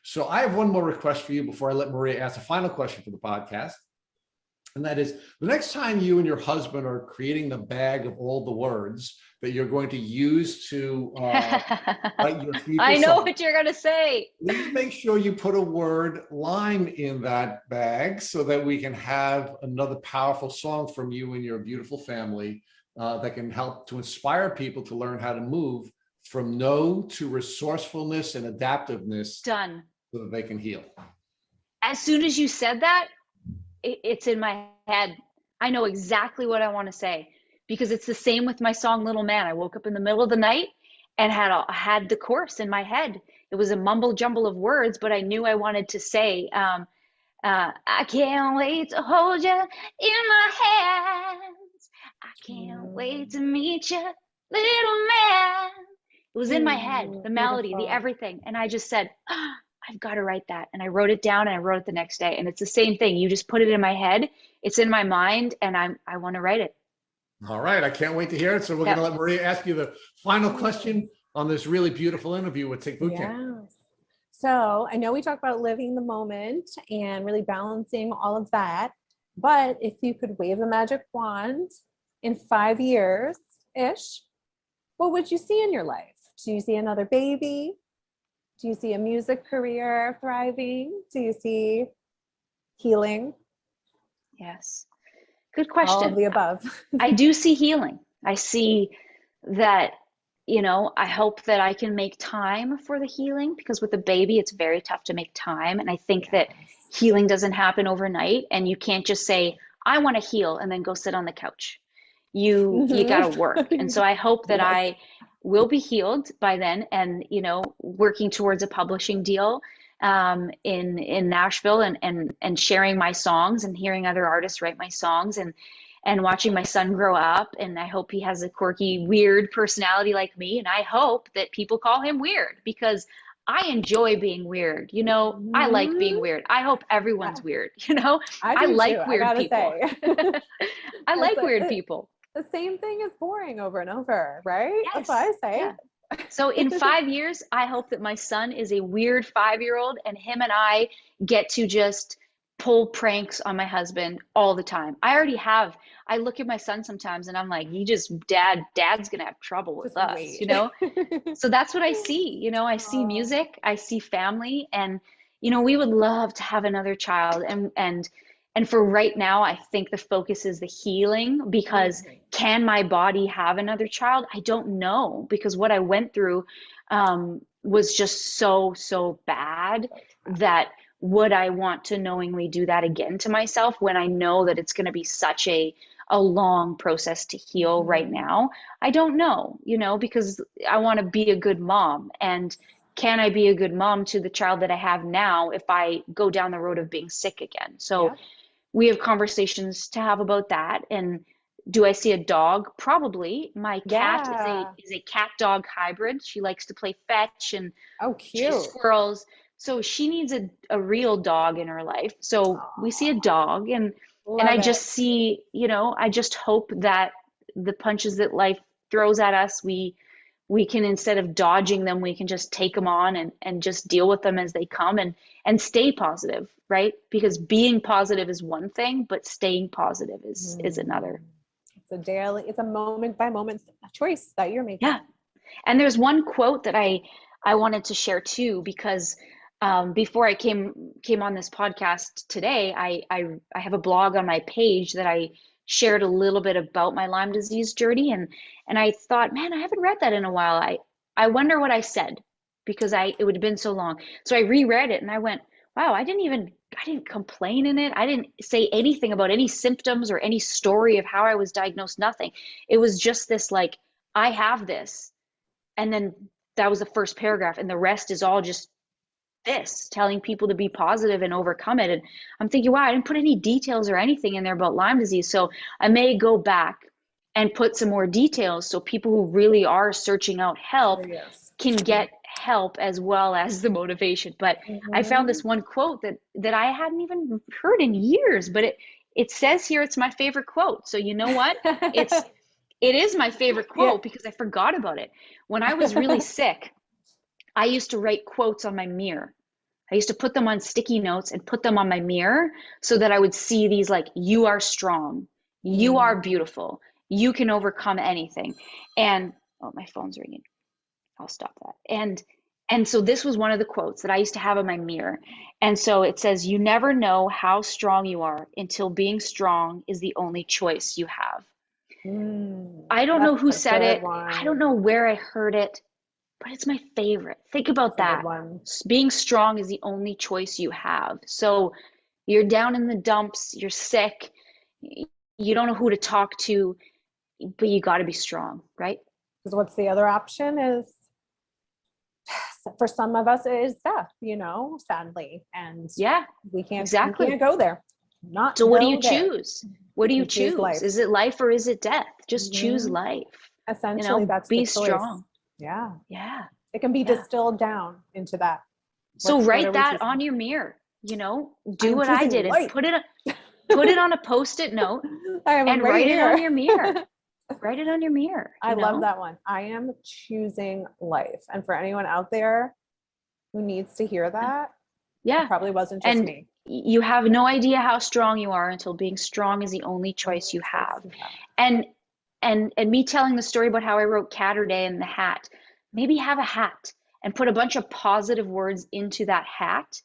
So I have one more request for you before I let Maria ask a final question for the podcast. And that is, the next time you and your husband are creating the bag of all the words that you're going to use to write your future I know song, what you're going to say. please make sure you put a word Lyme in that bag, so that we can have another powerful song from you and your beautiful family that can help to inspire people to learn how to move from no to resourcefulness and adaptiveness. Done. So that they can heal. As soon as you said that, it's in my head. I know exactly what I want to say, because it's the same with my song Little Man. I woke up in the middle of the night and had the chorus in my head. It was a mumble jumble of words, but I knew I wanted to say, I can't wait to hold you in my hands. I can't wait to meet you, little man. It was in my head, the melody, the everything. And I just said, I've got to write that. And I wrote it down, and I wrote it the next day. And it's the same thing. You just put it in my head. It's in my mind, and I want to write it. All right. I can't wait to hear it. So we're going to let Maria ask you the final question on this really beautiful interview with Take Boot Camp. So I know we talked about living the moment and really balancing all of that. But if you could wave a magic wand in 5 years-ish, what would you see in your life? Do you see another baby? Do you see a music career thriving? Do you see healing? Yes. Good question. All of the above. I do see healing. I see that, I hope that I can make time for the healing, because with a baby, it's very tough to make time. And I think that healing doesn't happen overnight, and you can't just say, I want to heal, and then go sit on the couch. You got to work. And so I hope that I will be healed by then, and, working towards a publishing deal, in Nashville, and sharing my songs and hearing other artists write my songs, and watching my son grow up. And I hope he has a quirky, weird personality like me. And I hope that people call him weird, because I enjoy being weird. I like being weird. I hope everyone's weird. I I do like too, I weird gotta people. say. I like It's weird people. the same thing is boring over and over, right? That's what Yes. I say. Yeah. So in 5 years, I hope that my son is a weird 5-year-old, and him and I get to just pull pranks on my husband all the time. I look at my son sometimes and I'm like, dad's gonna have trouble with Just us, wait. So that's what I see. I see Oh, music, I see family, and we would love to have another child, and for right now, I think the focus is the healing, because can my body have another child? I don't know, because what I went through was just so bad, that would I want to knowingly do that again to myself when I know that it's going to be such a long process to heal right now? I don't know, because I want to be a good mom. And can I be a good mom to the child that I have now if I go down the road of being sick again? So yeah. we have conversations to have about that. And do I see a dog? Probably. My cat Yeah. is a cat dog hybrid. She likes to play fetch and Oh, chase cute. squirrels. So she needs a real dog in her life. So we see a Aw, dog, and I love it. just see, I just hope that the punches that life throws at us, we can, instead of dodging them, we can just take them on, and just deal with them as they come, and stay positive, right? Because being positive is one thing, but staying positive is another. It's a moment by moment choice that you're making. Yeah. And there's one quote that I wanted to share too, because before I came on this podcast today, I have a blog on my page that I shared a little bit about my Lyme disease journey, and I thought, man, I haven't read that in a while. I wonder what I said, because it would have been so long. So I reread it and I went, wow, I didn't complain in it. I didn't say anything about any symptoms or any story of how I was diagnosed, nothing. It was just this, like, I have this. And then that was the first paragraph, and the rest is all just this, telling people to be positive and overcome it. And I'm thinking, wow, I didn't put any details or anything in there about Lyme disease. So I may go back and put some more details, so people who really are searching out help Curious. can get help as well as the motivation. But I found this one quote that I hadn't even heard in years, but it says here it's my favorite quote. So you know what? It is my favorite Yeah. quote, because I forgot about it. When I was really sick, I used to write quotes on my mirror. I used to put them on sticky notes and put them on my mirror, so that I would see these, like, you are strong, you are beautiful, you can overcome anything. And oh, my phone's ringing. I'll stop that. And so this was one of the quotes that I used to have on my mirror. And so it says, you never know how strong you are until being strong is the only choice you have. I don't know who That's a said good it. I don't one. know where I heard it, but it's my favorite. Think about That's a good that. one. Being strong is the only choice you have. So you're down in the dumps, you're sick, you don't know who to talk to, but you got to be strong, right? Because what's the other option is, for some of us, it is death, sadly. And Yeah, we can't exactly. go there. Not So what do go you there. choose? What do you You choose choose? life. Is it life or is it death? Just choose Mhm. life. Essentially, that's the Be choice. strong. Yeah. Yeah. It can be Yeah. distilled down into that. So What write are we that choosing? on your mirror, I do am what I choosing did and life. put it on a Post-it note I have them and right write here. it on your mirror. Write it on your mirror. I love that one. I am choosing life. And for anyone out there who needs to hear that, Yeah. it probably wasn't just And me. you have no idea how strong you are until being strong is the only choice you have. And me telling the story about how I wrote Catterday in the hat, maybe have a hat and put a bunch of positive words into that hat,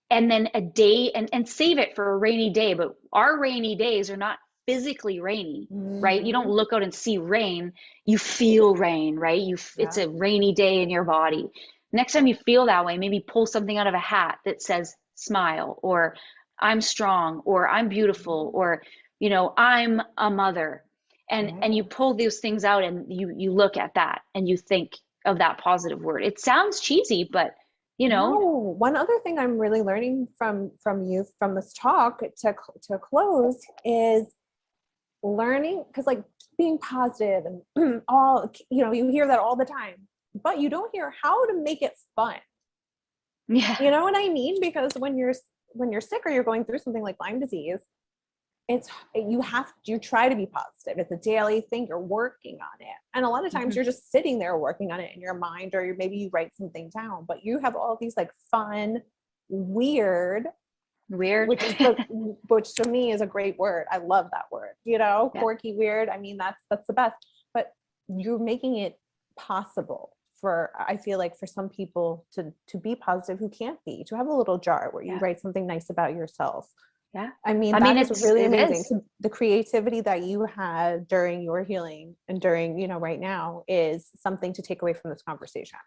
and then a day, and save it for a rainy day. But our rainy days are not physically rainy, right? You don't look out and see rain, you feel rain, right? It's a rainy day in your body. Next time you feel that way, maybe pull something out of a hat that says smile, or I'm strong, or I'm beautiful, or I'm a mother. And you pull those things out, and you look at that and you think of that positive word. It sounds cheesy, but you know? No, one other thing I'm really learning from you from this talk to close is learning, because like being positive and all, you hear that all the time, but you don't hear how to make it fun. Yeah. You know what I mean? Because when you're sick or you're going through something like Lyme disease, you try to be positive. It's a daily thing. You're working on it. And a lot of times you're just sitting there working on it in your mind, or maybe you write something down, but you have all these like fun, weird, which to me is a great word. I love that word, Yeah. quirky, weird. I mean, that's the best, but you're making it possible I feel like for some people to be positive who can't be, to have a little jar where you write something nice about yourself. Yeah. I mean, that is really amazing. The creativity that you had during your healing and during, right now is something to take away from this conversation.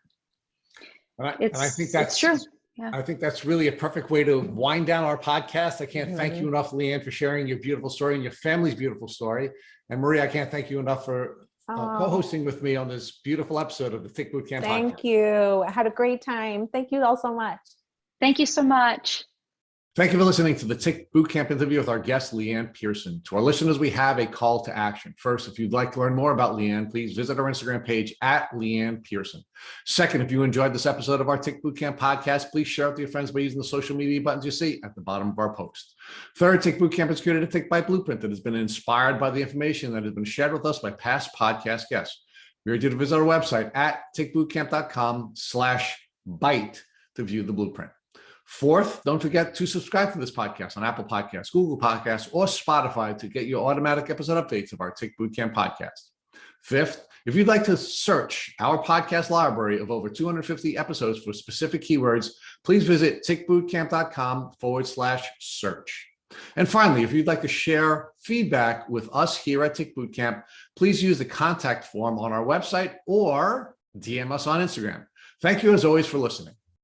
And I think that's true. Yeah. I think that's really a perfect way to wind down our podcast. I can't thank you enough, Leanne, for sharing your beautiful story and your family's beautiful story. And Marie, I can't thank you enough for co-hosting with me on this beautiful episode of the Tick Boot Camp podcast. Thank you. I had a great time. Thank you all so much. Thank you so much. Thank you for listening to the Tick Boot Camp interview with our guest, Leanne Pearson. To our listeners, we have a call to action. First, if you'd like to learn more about Leanne, please visit our Instagram page at Leanne Pearson. Second, if you enjoyed this episode of our Tick Boot Camp podcast, please share it with your friends by using the social media buttons you see at the bottom of our post. Third, Tick Boot Camp is created a Tick Bite blueprint that has been inspired by the information that has been shared with us by past podcast guests. We urge you to visit our website at tickbootcamp.com/bite to view the blueprint. Fourth, don't forget to subscribe to this podcast on Apple Podcasts, Google Podcasts, or Spotify to get your automatic episode updates of our Tick Boot Camp podcast. Fifth, if you'd like to search our podcast library of over 250 episodes for specific keywords, please visit tickbootcamp.com/search. And finally, if you'd like to share feedback with us here at Tick Boot Camp, please use the contact form on our website or DM us on Instagram. Thank you as always for listening.